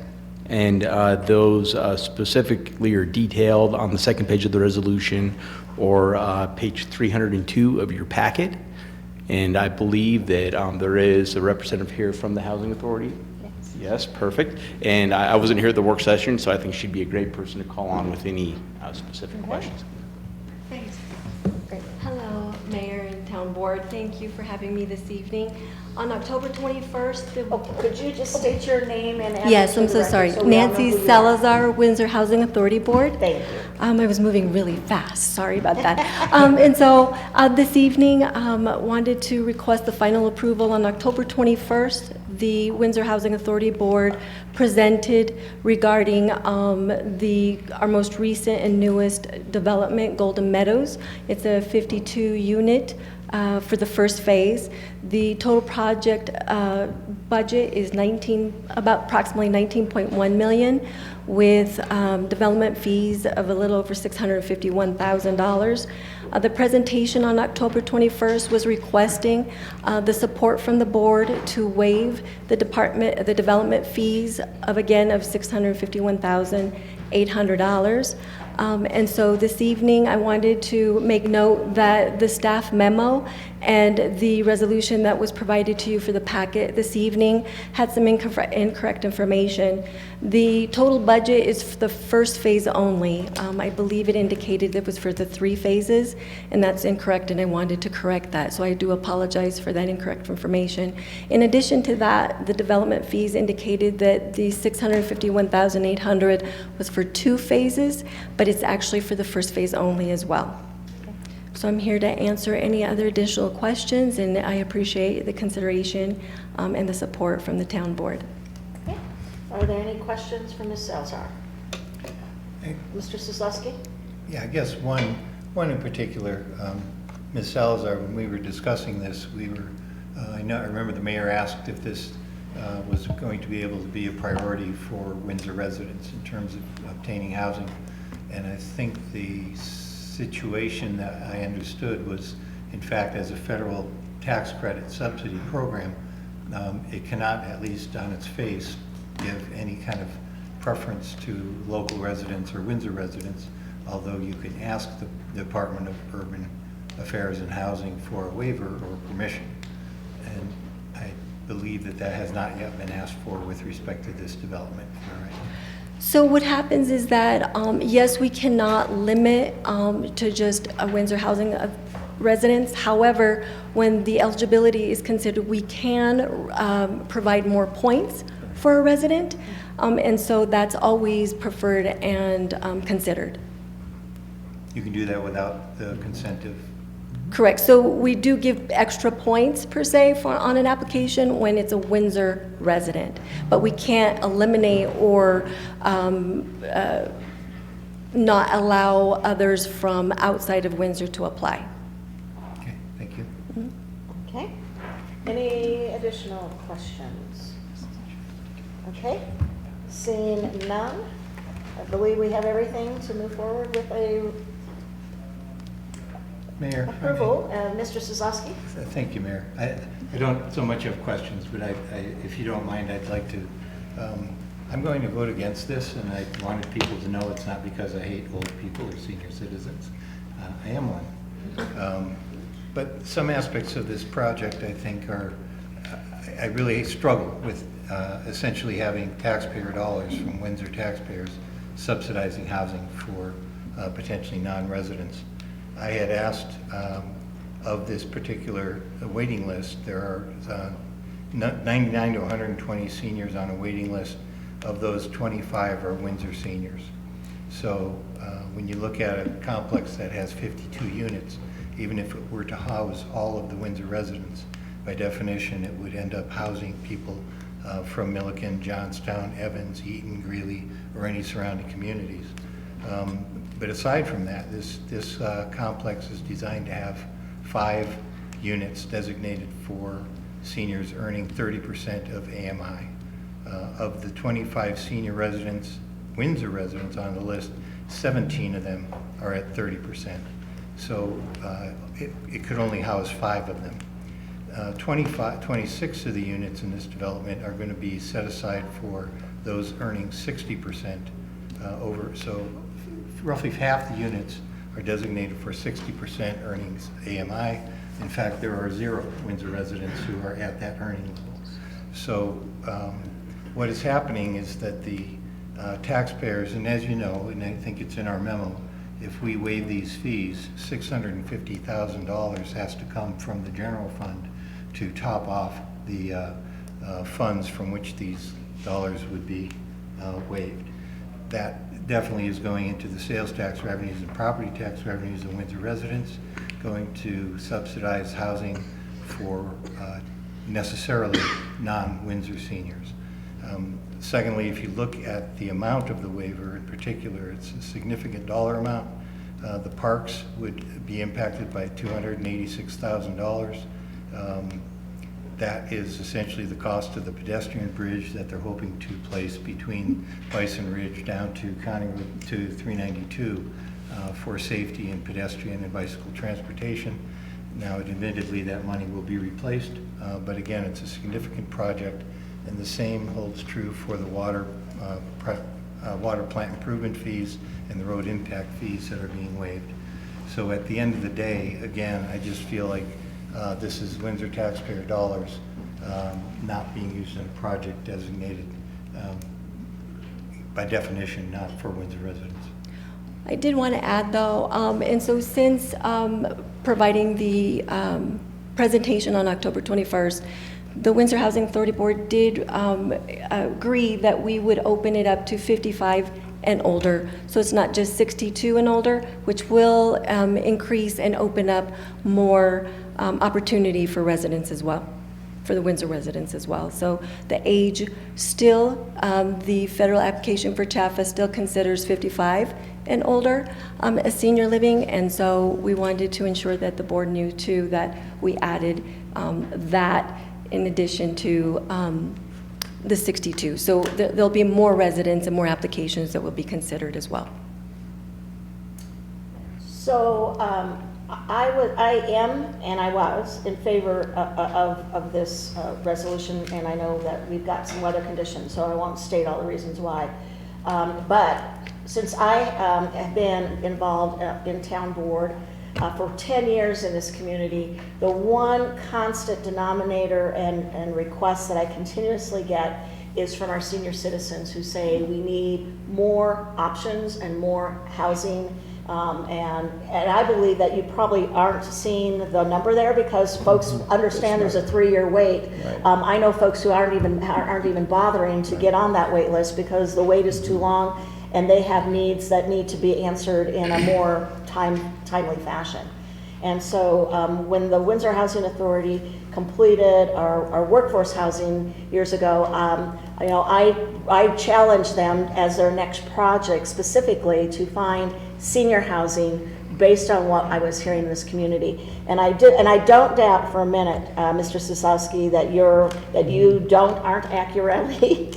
And those specifically are detailed on the second page of the resolution or page 302 of your packet. And I believe that there is a representative here from the Housing Authority. Yes, perfect. And I wasn't here at the work session, so I think she'd be a great person to call on with any specific questions. Thanks. Hello, Mayor and Town Board. Thank you for having me this evening. On October 21st, Could you just state your name and address? Yes, for I'm the so record sorry. so we all know Nancy who you are? Salazar, Windsor Housing Authority Board. Thank you. I was moving really fast, sorry about that. And so this evening, wanted to request the final approval on October 21st. The Windsor Housing Authority Board presented regarding our most recent and newest development, Golden Meadows. It's a 52-unit for the first phase. The total project budget is approximately $19.1 million, with development fees of a little over $651,000. The presentation on October 21st was requesting the support from the board to waive the development fees of $651,800. And so this evening, I wanted to make note that the staff memo and the resolution that was provided to you for the packet this evening had some incorrect information. The total budget is for the first phase only. I believe it indicated it was for the 3 phases, and that's incorrect, and I wanted to correct that. So I do apologize for that incorrect information. In addition to that, the development fees indicated that the $651,800 was for 2 phases, but it's actually for the first phase only as well. So I'm here to answer any other additional questions, and I appreciate the consideration and the support from the town board. Okay. Are there any questions for Ms. Salazar? Mr. Suslowski? Yeah, I guess one in particular, Ms. Salazar, when we were discussing this, I remember the mayor asked if this was going to be able to be a priority for Windsor residents in terms of obtaining housing. And I think the situation that I understood was, in fact, as a federal tax credit subsidy program, It cannot, at least on its face, give any kind of preference to local residents or Windsor residents, although you can ask the Department of Urban Affairs and Housing for a waiver or permission. And I believe that that has not yet been asked for with respect to this development. All right. So what happens is that, yes, we cannot limit to just a Windsor housing residents. However, when the eligibility is considered, we can provide more points for a resident. And so that's always preferred and considered. You can do that without the consent of... Correct. So we do give extra points per se on an application when it's a Windsor resident, but we can't eliminate or not allow others from outside of Windsor to apply. Okay, thank you. Okay. Any additional questions? Okay. Seeing none, I believe we have everything to move forward with a Mayor. approval. Mr. Sosowski? Thank you, Mayor. I don't so much have questions, but if you don't mind, I'd like to, I'm going to vote against this, and I wanted people to know it's not because I hate old people or senior citizens. I am one. But some aspects of this project, I think, are, I really struggle with essentially having taxpayer dollars from Windsor taxpayers subsidizing housing for potentially non-residents. I had asked of this particular waiting list, there are 99 to 120 seniors on a waiting list. Of those, 25 are Windsor seniors. So when you look at a complex that has 52 units, even if it were to house all of the Windsor residents, by definition, it would end up housing people from Milliken, Johnstown, Evans, Eaton, Greeley, or any surrounding communities. But aside from that, this complex is designed to have 5 units designated for seniors earning 30% of AMI. Of the 25 senior residents, Windsor residents on the list, 17 of them are at 30%. So it could only house 5 of them. 26 of the units in this development are going to be set aside for those earning 60% over. So roughly half the units are designated for 60% earnings AMI. In fact, there are 0 Windsor residents who are at that earning level. So what is happening is that the taxpayers, and as you know, and I think it's in our memo, if we waive these fees, $650,000 has to come from the general fund to top off the funds from which these dollars would be waived. That definitely is going into the sales tax revenues and property tax revenues of Windsor residents, going to subsidize housing for necessarily non-Windsor seniors. Secondly, if you look at the amount of the waiver in particular, it's a significant dollar amount. The parks would be impacted by $286,000. That is essentially the cost of the pedestrian bridge that they're hoping to place between Bison Ridge down to County Road to 392 for safety and pedestrian and bicycle transportation. Now, admittedly, that money will be replaced, but again, it's a significant project, and the same holds true for the water plant improvement fees and the road impact fees that are being waived. So at the end of the day, again, I just feel like this is Windsor taxpayer dollars not being used in a project designated by definition not for Windsor residents. I did want to add though, and so since providing the presentation on October 21st, the Windsor Housing Authority Board did agree that we would open it up to 55 and older. So it's not just 62 and older, which will increase and open up more opportunity for residents as well, for the Windsor residents as well. So the age still, the federal application for CHAFA still considers 55 and older as senior living, and so we wanted to ensure that the board knew too that we added that in addition to the 62. So there'll be more residents and more applications that will be considered as well. So I am, and I was, in favor of this resolution, and I know that we've got some weather conditions, so I won't state all the reasons why. But since I have been involved in town board for 10 years in this community, the one constant denominator and request that I continuously get is from our senior citizens who say we need more options and more housing. And I believe that you probably aren't seeing the number there because folks understand there's a 3-year wait. Right. I know folks who aren't even bothering to get on that wait list because the wait is too long and they have needs that need to be answered in a more timely fashion. And so when the Windsor Housing Authority completed our workforce housing years ago, I challenged them as their next project specifically to find senior housing based on what I was hearing in this community. And I don't doubt for a minute, Mr. Sosowski, that you aren't accurately,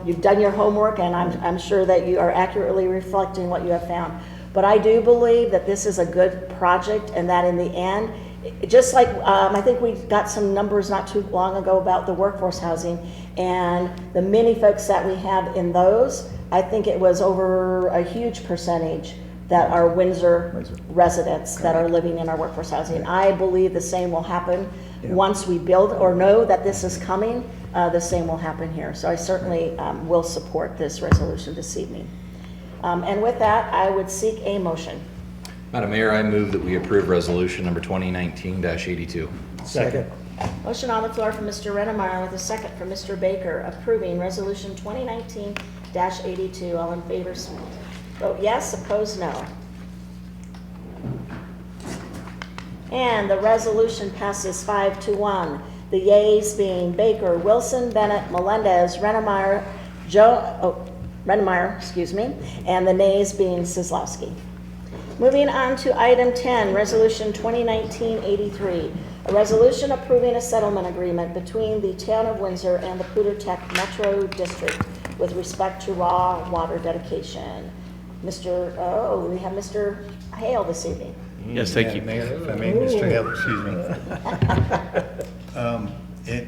you've done your homework, and I'm sure that you are accurately reflecting what you have found. But I do believe that this is a good project, and that in the end, just like I think we got some numbers not too long ago about the workforce housing and the many folks that we have in those, I think it was over a huge percentage that are Windsor residents that are living in our workforce housing. I believe the same will happen once we build or know that this is coming, the same will happen here. So I certainly will support this resolution this evening. And with that, I would seek a motion. Madam Mayor, I move that we approve resolution number 2019-82. Second. Motion on the floor from Mr. Rennemeyer with a second from Mr. Baker approving resolution 2019-82. All in favor, vote yes, opposed no. And the resolution passes 5-1. The yeas being Baker, Wilson, Bennett, Melendez, Rennemeyer, and the nays being Kozlowski. Moving on to item 10, resolution 2019-83, a resolution approving a settlement agreement between the town of Windsor and the Poudre Tech Metro District with respect to raw water dedication. We have Mr. Hale this evening. Yes, thank you. Mayor, if I may, Mr. Hale, excuse me.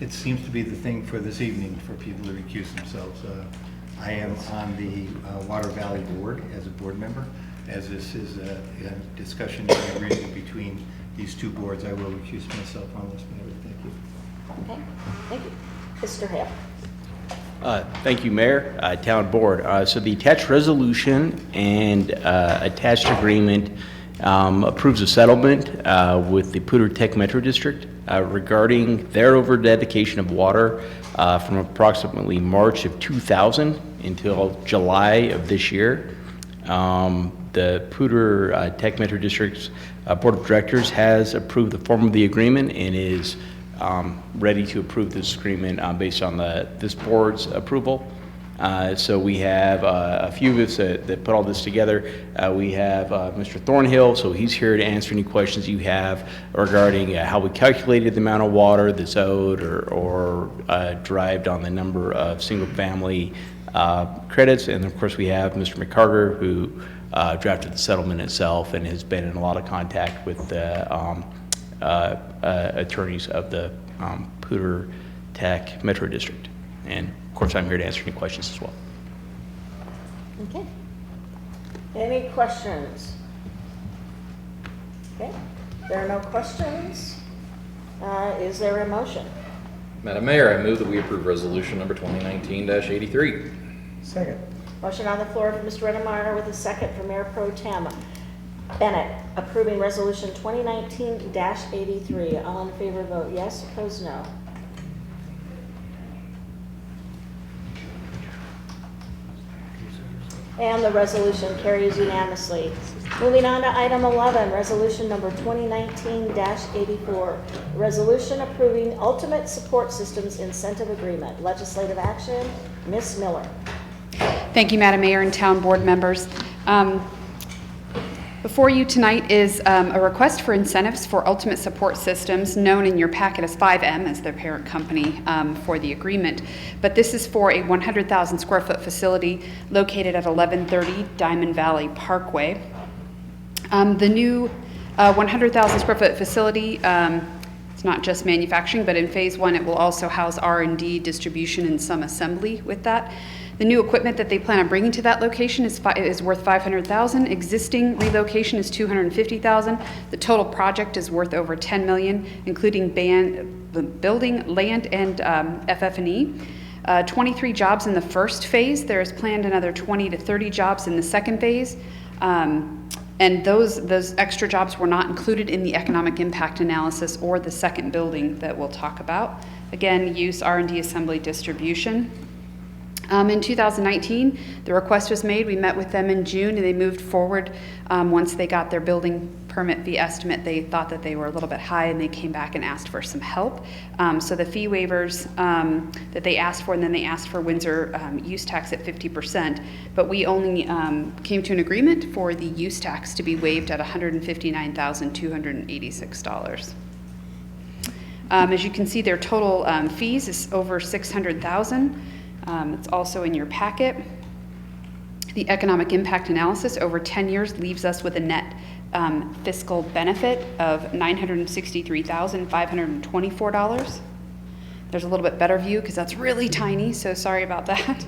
It seems to be the thing for this evening for people to recuse themselves. I am on the Water Valley Board as a board member. As this is a discussion and agreement between these two boards, I will recuse myself on this matter. Thank you. Okay, thank you. Mr. Hale. Thank you, Mayor, Town Board. So the attached resolution and attached agreement approves a settlement with the Poudre Tech Metro District regarding their over-dedication of water from approximately March of 2000 until July of this year. The Poudre Tech Metro District's Board of Directors has approved the form of the agreement and is ready to approve this agreement based on this board's approval. So we have a few of us that put all this together. We have Mr. Thornhill, so he's here to answer any questions you have regarding how we calculated the amount of water that's owed or derived on the number of single-family credits. And of course, we have Mr. McCarter, who drafted the settlement itself and has been in a lot of contact with the attorneys of the Poudre Tech Metro District. And of course, I'm here to answer any questions as well. Okay. Any questions? Okay. There are no questions. Is there a motion? Madam Mayor, I move that we approve resolution number 2019-83. Second. Motion on the floor from Mr. Rennemeyer with a second from Mayor Pro Tem Bennett approving resolution 2019-83. All in favor vote yes, opposed no. And the resolution carries unanimously. Moving on to item 11, resolution number 2019-84. Resolution approving Ultimate Support Systems Incentive Agreement. Legislative action, Ms. Miller. Thank you, Madam Mayor and Town Board members. Before you tonight is a request for incentives for Ultimate Support Systems, known in your packet as 5M as their parent company for the agreement. But this is for a 100,000 square foot facility located at 1130 Diamond Valley Parkway. The new 100,000 square foot facility, it's not just manufacturing, but in phase one, it will also house R&D, distribution, and some assembly with that. The new equipment that they plan on bringing to that location is worth $500,000. Existing relocation is $250,000. The total project is worth over $10 million, including the building, land, and FF&E. 23 jobs in the first phase. There is planned another 20 to 30 jobs in the second phase. And those extra jobs were not included in the economic impact analysis or the second building that we'll talk about. Again, use, R&D, assembly, distribution. In 2019, the request was made. We met with them in June, and they moved forward. Once they got their building permit fee estimate, they thought that they were a little bit high, and they came back and asked for some help. So the fee waivers that they asked for, and then they asked for Windsor use tax at 50%, but we only came to an agreement for the use tax to be waived at $159,286. As you can see, their total fees is over $600,000. It's also in your packet. The economic impact analysis over 10 years leaves us with a net fiscal benefit of $963,524. There's a little bit better view because that's really tiny, so sorry about that.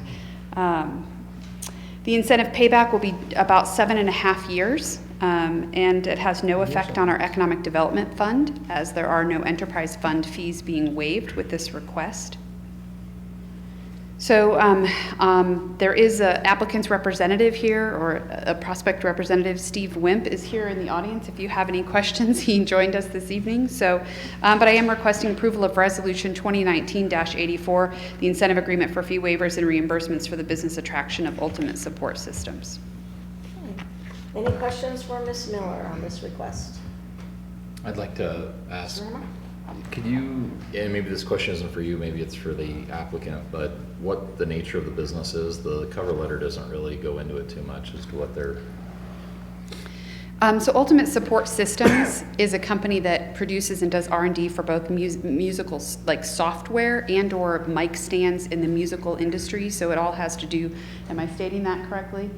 The incentive payback will be about 7.5 years, and it has no effect on our economic development fund, as there are no enterprise fund fees being waived with this request. So there is an applicant's representative here, or a prospect representative. Steve Wimp is here in the audience if you have any questions. He joined us this evening. So, but I am requesting approval of Resolution 2019-84, the incentive agreement for fee waivers and reimbursements for the business attraction of Ultimate Support Systems. Any questions for Ms. Miller on this request? I'd like to ask, could you, and maybe this question isn't for you, maybe it's for the applicant, but what the nature of the business is? The cover letter doesn't really go into it too much as to what they're... So Ultimate Support Systems is a company that produces and does R&D for both musical, like software and or mic stands in the musical industry. So it all has to do, am I stating that correctly?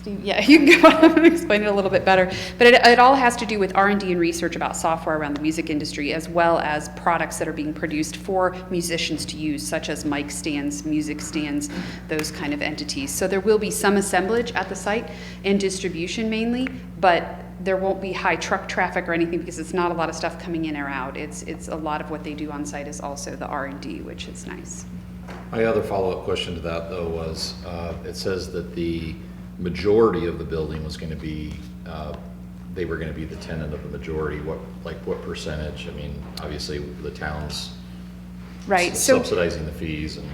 Yeah, you can go on and explain it a little bit better. But it all has to do with R&D and research about software around the music industry, as well as products that are being produced for musicians to use, such as mic stands, music stands, those kind of entities. So there will be some assemblage at the site and distribution mainly, but there won't be high truck traffic or anything because it's not a lot of stuff coming in or out. It's a lot of what they do on site is also the R&D, which is nice. My other follow-up question to that, though, was it says that the majority of the building was going to be, they were going to be the tenant of the majority. What percentage? I mean, obviously the town's right, subsidizing the fees. And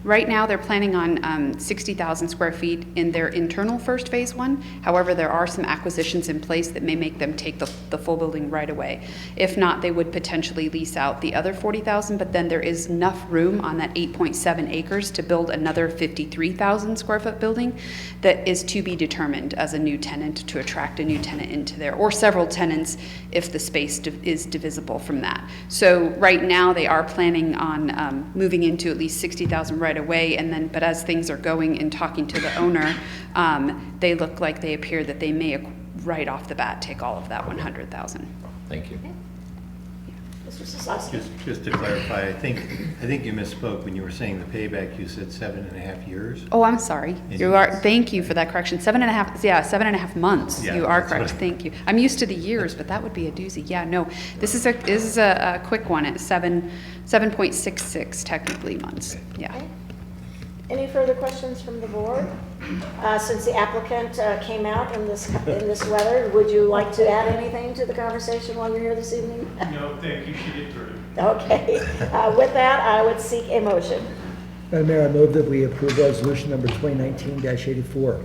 right now they're planning on 60,000 square feet in their internal first phase one. However, there are some acquisitions in place that may make them take the full building right away. If not, they would potentially lease out the other 40,000, but then there is enough room on that 8.7 acres to build another 53,000 square foot building that is to be determined as a new tenant, to attract a new tenant into there, or several tenants if the space is divisible from that. So right now they are planning on moving into at least 60,000 right away, and then, but as things are going and talking to the owner, they look like they appear that they may right off the bat take all of that 100,000. Thank you. Mr. Sosowski. Just to clarify, I think you misspoke when you were saying the payback. You said 7.5 years. Oh, I'm sorry. You are. Thank you for that correction. 7.5. Yeah, 7.5 months. Yeah, you are correct. Thank you. I'm used to the years, but that would be a doozy. Yeah, no. This is a quick one. It's 7.66 technically months. Yeah. Okay. Any further questions from the board? Since the applicant came out in this weather, would you like to add anything to the conversation while you're here this evening? No, thank you. She did through. Okay. With that, I would seek a motion. Madam Mayor, I move that we approve resolution number 2019-84.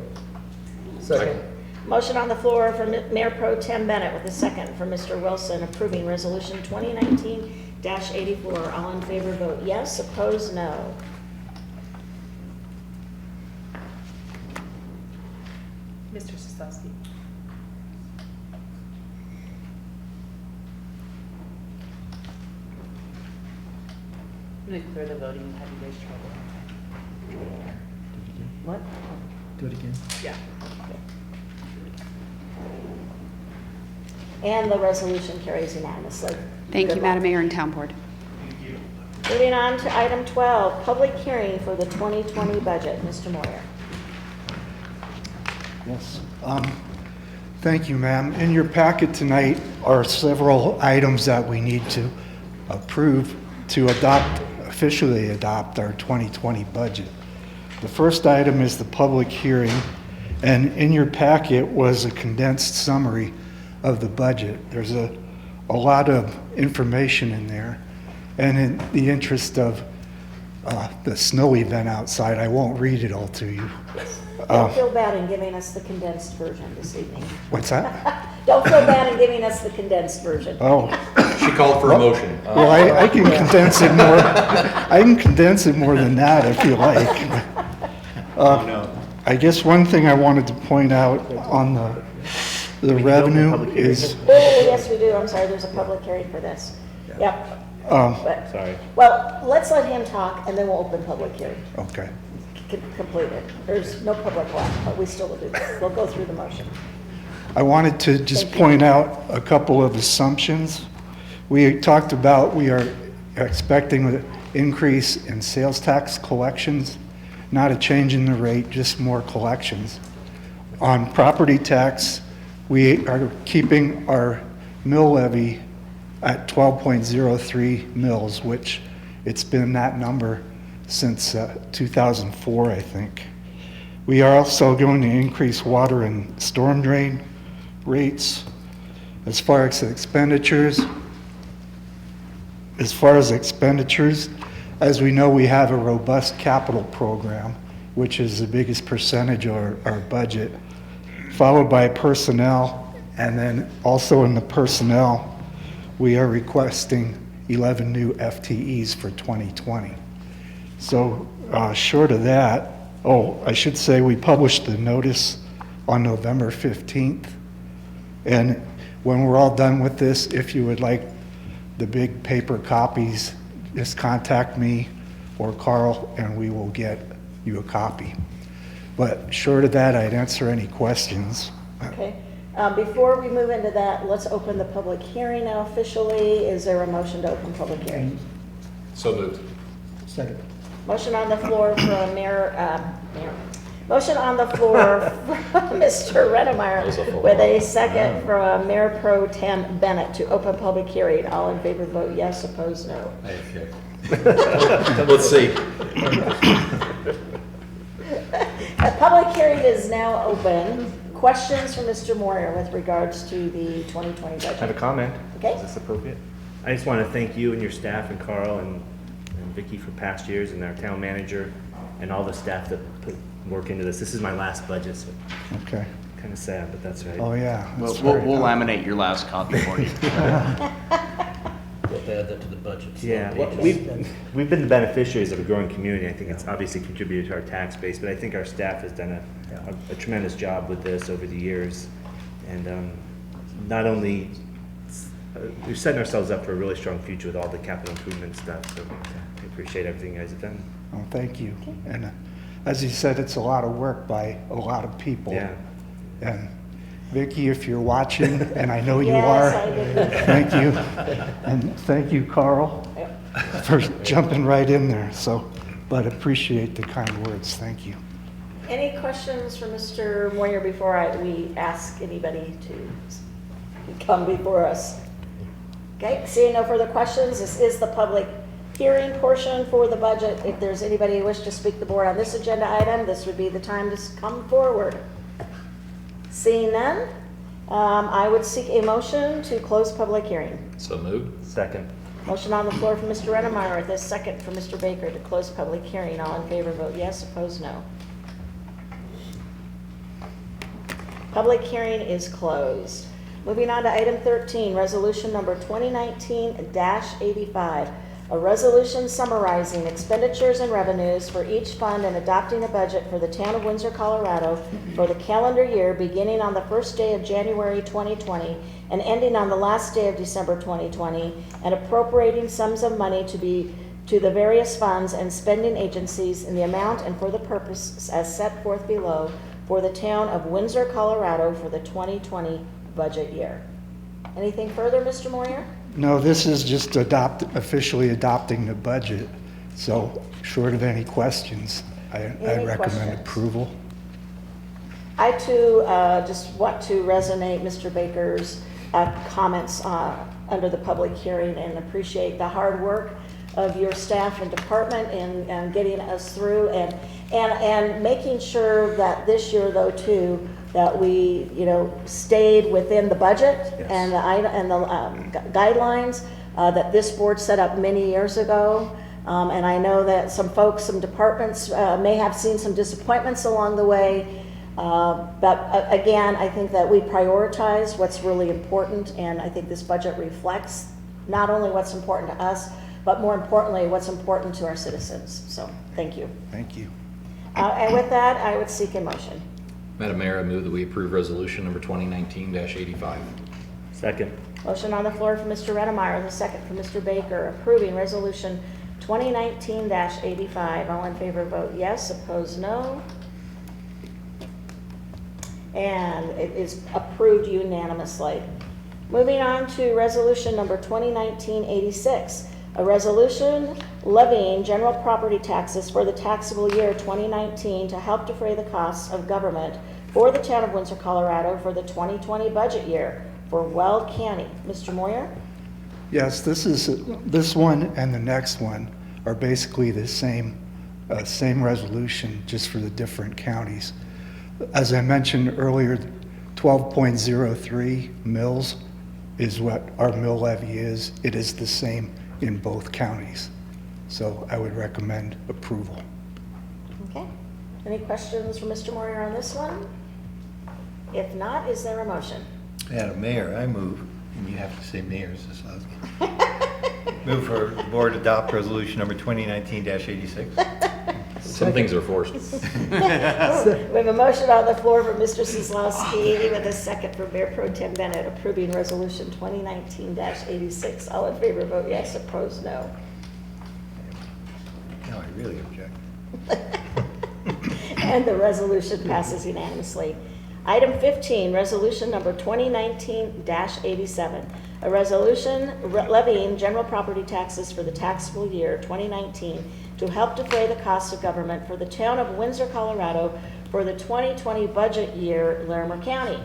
Second. Motion on the floor from Mayor Pro Tem Bennett with a second from Mr. Wilson approving resolution 2019-84. All in favor vote yes, opposed no. Mr. Sosowski. I'm going to clear the voting and have you raise trouble. What? Do it again. Yeah. And the resolution carries unanimously. Thank Good you, luck. Madam Mayor and Town Board. Moving on to item 12, public hearing for the 2020 budget. Mr. Moyer. Yes. Thank you, ma'am. In your packet tonight are several items that we need to approve to officially adopt our 2020 budget. The first item is the public hearing, and in your packet was a condensed summary of the budget. There's a lot of information in there, and in the interest of the snow event outside, I won't read it all to you. Don't feel bad in giving us the condensed version this evening. What's that? Don't feel bad in giving us the condensed version. Oh. She called for a motion. Well, I can condense it more. I can condense it more than that if you like. I guess one thing I wanted to point out on the revenue is. Oh, yes, we do. I'm sorry, there's a public hearing for this. Yep. Sorry. Well, let's let him talk and then we'll open public hearing. Okay. Completed. There's no public left, but we still will do that. We'll go through the motion. I wanted to just point out a couple of assumptions. We talked about we are expecting an increase in sales tax collections, not a change in the rate, just more collections. On property tax, we are keeping our mill levy at 12.03 mills, which it's been that number since 2004, I think. We are also going to increase water and storm drain rates. As far as expenditures, as we know, we have a robust capital program, which is the biggest percentage of our budget, followed by personnel, and then also in the personnel, we are requesting 11 new FTEs for 2020. So short of that, I should say we published the notice on November 15th. And when we're all done with this, if you would like the big paper copies, just contact me or Carl and we will get you a copy. But short of that, I'd answer any questions. Okay. Before we move into that, let's open the public hearing now officially. Is there a motion to open public hearing? So moved. Second. Motion on the floor from motion on the floor from Mr. Redemeyer with a second from Mayor Pro Tem Bennett to open public hearing. All in favor vote yes, opposed no. Let's see. The public hearing is now open. Questions from Mr. Moyer with regards to the 2020 budget? I have a comment. Okay. Is this appropriate? I just want to thank you and your staff and Carl and Vicki for past years and our town manager and all the staff that put work into this. This is my last budget, so Okay. kind of sad, but that's right. Oh, yeah. We'll that's we'll right. laminate your last copy for you. We'll add that to the budget. Yeah, well, we've been the beneficiaries of a growing community. I think it's obviously contributed to our tax base, but I think our staff has done a tremendous job with this over the years. And not only, we're setting ourselves up for a really strong future with all the capital improvement stuff, so I appreciate everything you guys have done. Oh, thank you. And as you said, it's a lot of work by a lot of people. Yeah. And Vicki, if you're watching, and I know you Yes, are, I did. thank you. And thank you, Carl, for jumping right in there. So, but appreciate the kind words. Thank you. Any questions for Mr. Moyer before we ask anybody to come before us? Okay, seeing no further questions, this is the public hearing portion for the budget. If there's anybody who wishes to speak to the board on this agenda item, this would be the time to come forward. Seeing none, I would seek a motion to close public hearing. So moved. Second. Motion on the floor from Mr. Redemeyer, with a second from Mr. Baker to close public hearing. All in favor vote yes, opposed no. Public hearing is closed. Moving on to item 13, resolution number 2019-85. A resolution summarizing expenditures and revenues for each fund and adopting a budget for the town of Windsor, Colorado for the calendar year beginning on the first day of January 2020 and ending on the last day of December 2020, and appropriating sums of money to the various funds and spending agencies in the amount and for the purpose as set forth below for the town of Windsor, Colorado for the 2020 budget year. Anything further, Mr. Moyer? No, this is just officially adopting the budget, so short of any questions, I recommend questions? approval. I too just want to resonate Mr. Baker's comments under the public hearing and appreciate the hard work of your staff and department in getting us through and making sure that this year though too, that we, stayed within the budget. Yes. and the guidelines that this board set up many years ago. And I know that some folks, some departments may have seen some disappointments along the way. But again, I think that we prioritize what's really important, and I think this budget reflects not only what's important to us, but more importantly, what's important to our citizens. So, thank you. Thank you. And with that, I would seek a motion. Madam Mayor, I move that we approve resolution number 2019-85. Second. Motion on the floor from Mr. Redemeyer, and a second from Mr. Baker, approving resolution 2019-85. All in favor vote yes, opposed no. And it is approved unanimously. Moving on to resolution number 2019-86, a resolution levying general property taxes for the taxable year 2019 to help defray the costs of government for the town of Windsor, Colorado for the 2020 budget year for Weld County. Mr. Moyer? Yes, this one and the next one are basically the same resolution, just for the different counties. As I mentioned earlier, 12.03 mills is what our mill levy is. It is the same in both counties. So I would recommend approval. Okay. Any questions for Mr. Moyer on this one? If not, is there a motion? Madam Mayor, I move, and you have to say Mayor Zaslowski. Move for the board to adopt resolution number 2019-86. Some things are forced. We have a motion on the floor from Mr. Zaslowski with a second from Mayor Pro Tem Bennett approving resolution 2019-86. All in favor vote yes, opposed no. No, I really object. And the resolution passes unanimously. Item 15, resolution number 2019-87, a resolution levying general property taxes for the taxable year 2019 to help defray the costs of government for the town of Windsor, Colorado for the 2020 budget year, Larimer County.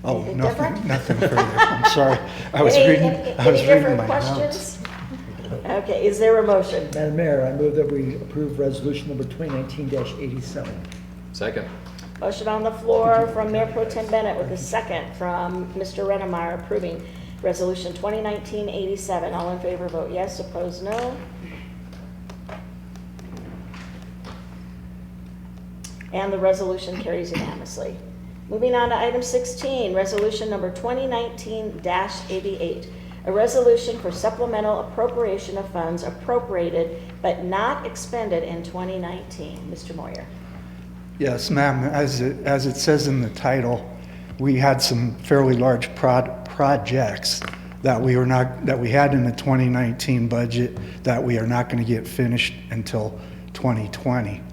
Oh, Anything different? nothing further. I'm sorry. I was Any reading different my questions? notes. Okay, is there a motion? Madam Mayor, I move that we approve resolution number 2019-87. Second. Motion on the floor from Mayor Pro Tem Bennett with a second from Mr. Redemeyer approving resolution 2019-87. All in favor vote yes, opposed no. And the resolution carries unanimously. Moving on to item 16, resolution number 2019-88, a resolution for supplemental appropriation of funds appropriated but not expended in 2019. Mr. Moyer. Yes, ma'am. As it says in the title, we had some fairly large projects that we had in the 2019 budget that we are not going to get finished until 2020.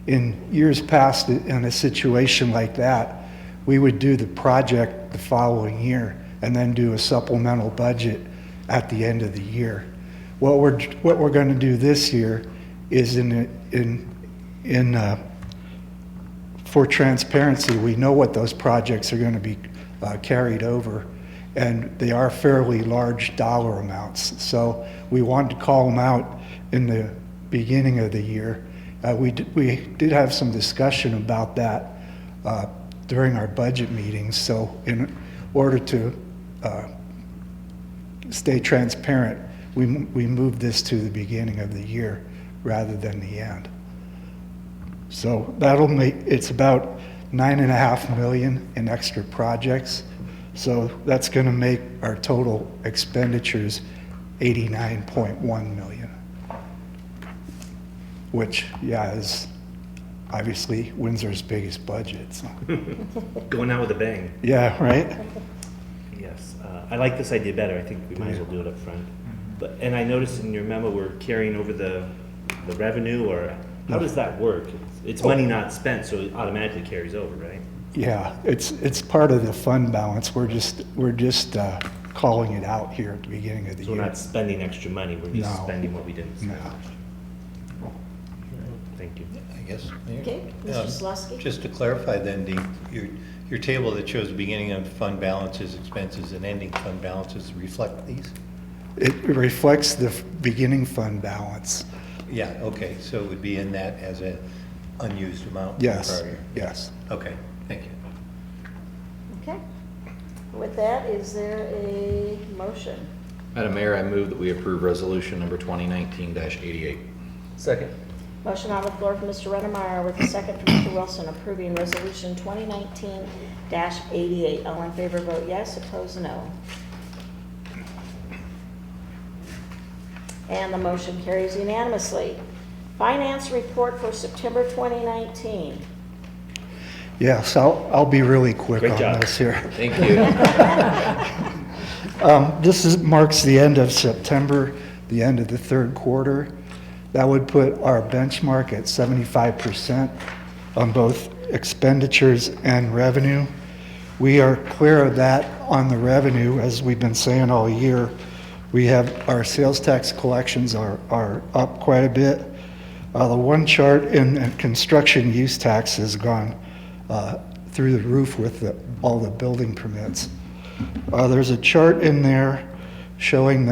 In years past, in a situation like that, we would do the project the following year and then do a supplemental budget at the end of the year. What we're going to do this year is for transparency, we know what those projects are going to be carried over, and they are fairly large dollar amounts. So we wanted to call them out in the beginning of the year. We did have some discussion about that during our budget meetings. So in order to stay transparent, we moved this to the beginning of the year rather than the end. So that'll make, it's about $9.5 million in extra projects. So that's going to make our total expenditures $89.1 million, which, yeah, is obviously Windsor's biggest budget. So. Going out with a bang. Yeah, right? Yes. I like this idea better. I think we might as well do it up front. And I noticed in your memo we're carrying over the revenue, or how does that work? It's money not spent, so it automatically carries over, right? Yeah, it's part of the fund balance. We're just calling it out here at the beginning of the So we're year. not spending extra money, we're just No. spending what we didn't spend. No. Thank you. I guess. Mayor? Okay, Mr. Slosky? Just to clarify then, your table that shows beginning of fund balances, expenses, and ending fund balances reflect these? It reflects the beginning fund balance. Yeah, okay, so it would be in that as an unused amount? Yes, prior year. yes. Okay, thank you. Okay. With that, is there a motion? Madam Mayor, I move that we approve resolution number 2019-88. Second. Motion on the floor from Mr. Rennemeyer with a second from Mr. Wilson approving resolution 2019-88. All in favor, vote yes. Opposed, no. And the motion carries unanimously. Finance report for September 2019. Yes, I'll be really quick Great on job. this here. Thank you. This marks the end of September, the end of the third quarter. That would put our benchmark at 75% on both expenditures and revenue. We are clear of that on the revenue, as we've been saying all year. We have, our sales tax collections are up quite a bit. The one chart in construction use tax has gone through the roof with all the building permits. There's a chart in there showing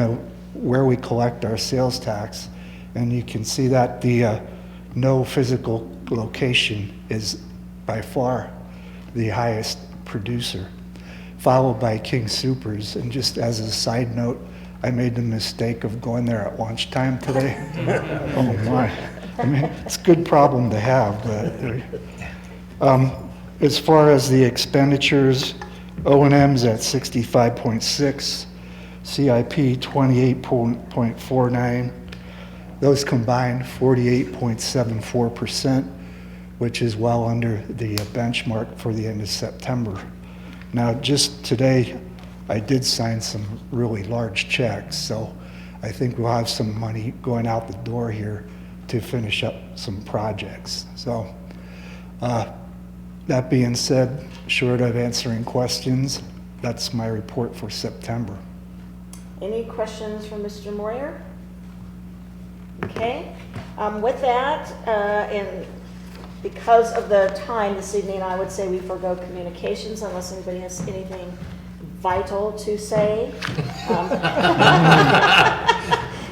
where we collect our sales tax, and you can see that the no physical location is by far the highest producer, followed by King Soopers. And just as a side note, I made the mistake of going there at lunchtime today. Oh my. I mean, it's a good problem to have, but as far as the expenditures, O&M's at 65.6, CIP 28.49. Those combined 48.74%, which is well under the benchmark for the end of September. Now, just today, I did sign some really large checks, so I think we'll have some money going out the door here to finish up some projects. So, that being said, short of answering questions, that's my report for September. Any questions from Mr. Moyer? Okay. With that, and because of the time this evening, I would say we forego communications unless anybody has anything vital to say.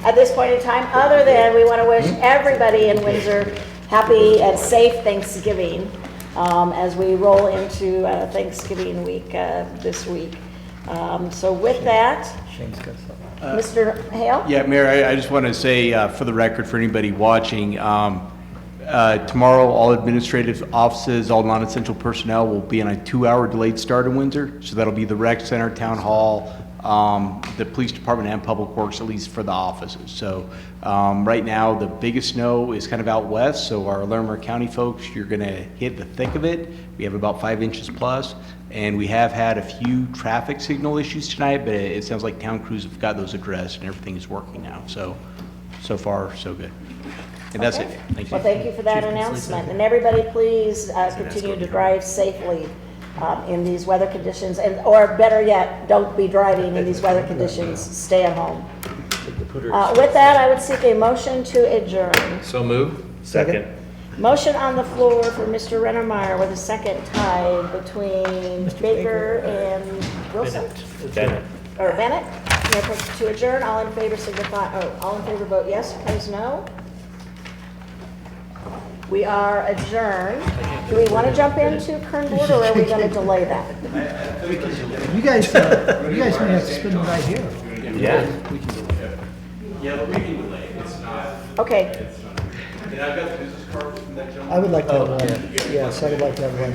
At this point in time, other than we want to wish everybody in Windsor happy and safe Thanksgiving as we roll into Thanksgiving week this week. So with that, Mr. Hale? Yeah, Mayor, I just want to say for the record, for anybody watching, tomorrow all administrative offices, all non-essential personnel will be on a 2-hour delayed start in Windsor. So that'll be the rec center, town hall, the police department, and public works, at least for the offices. So right now the biggest snow is kind of out west, so our Larimer County folks, you're going to hit the thick of it. We have about 5 inches plus, and we have had a few traffic signal issues tonight, but it sounds like town crews have got those addressed and everything is working now. So far so good. And that's it. Thank you. Well, thank you for that announcement. And everybody, please continue to drive safely in these weather conditions, or better yet, don't be driving in these weather conditions. Stay at home. With that, I would seek a motion to adjourn. So moved. Second. Motion on the floor for Mr. Rennemeyer with a second tie between Baker and Wilson? Bennett. Or Bennett? To adjourn, all in favor signify, all in favor vote yes, opposed no. We are adjourned. Do we want to jump into Kern Board, or are we going to delay that? You guys may have to spend the night here. Yeah. Yeah, but we can delay it. It's not. Okay. And I've got the business card from that gentleman. I would like to have one. Yes, I would like to have one.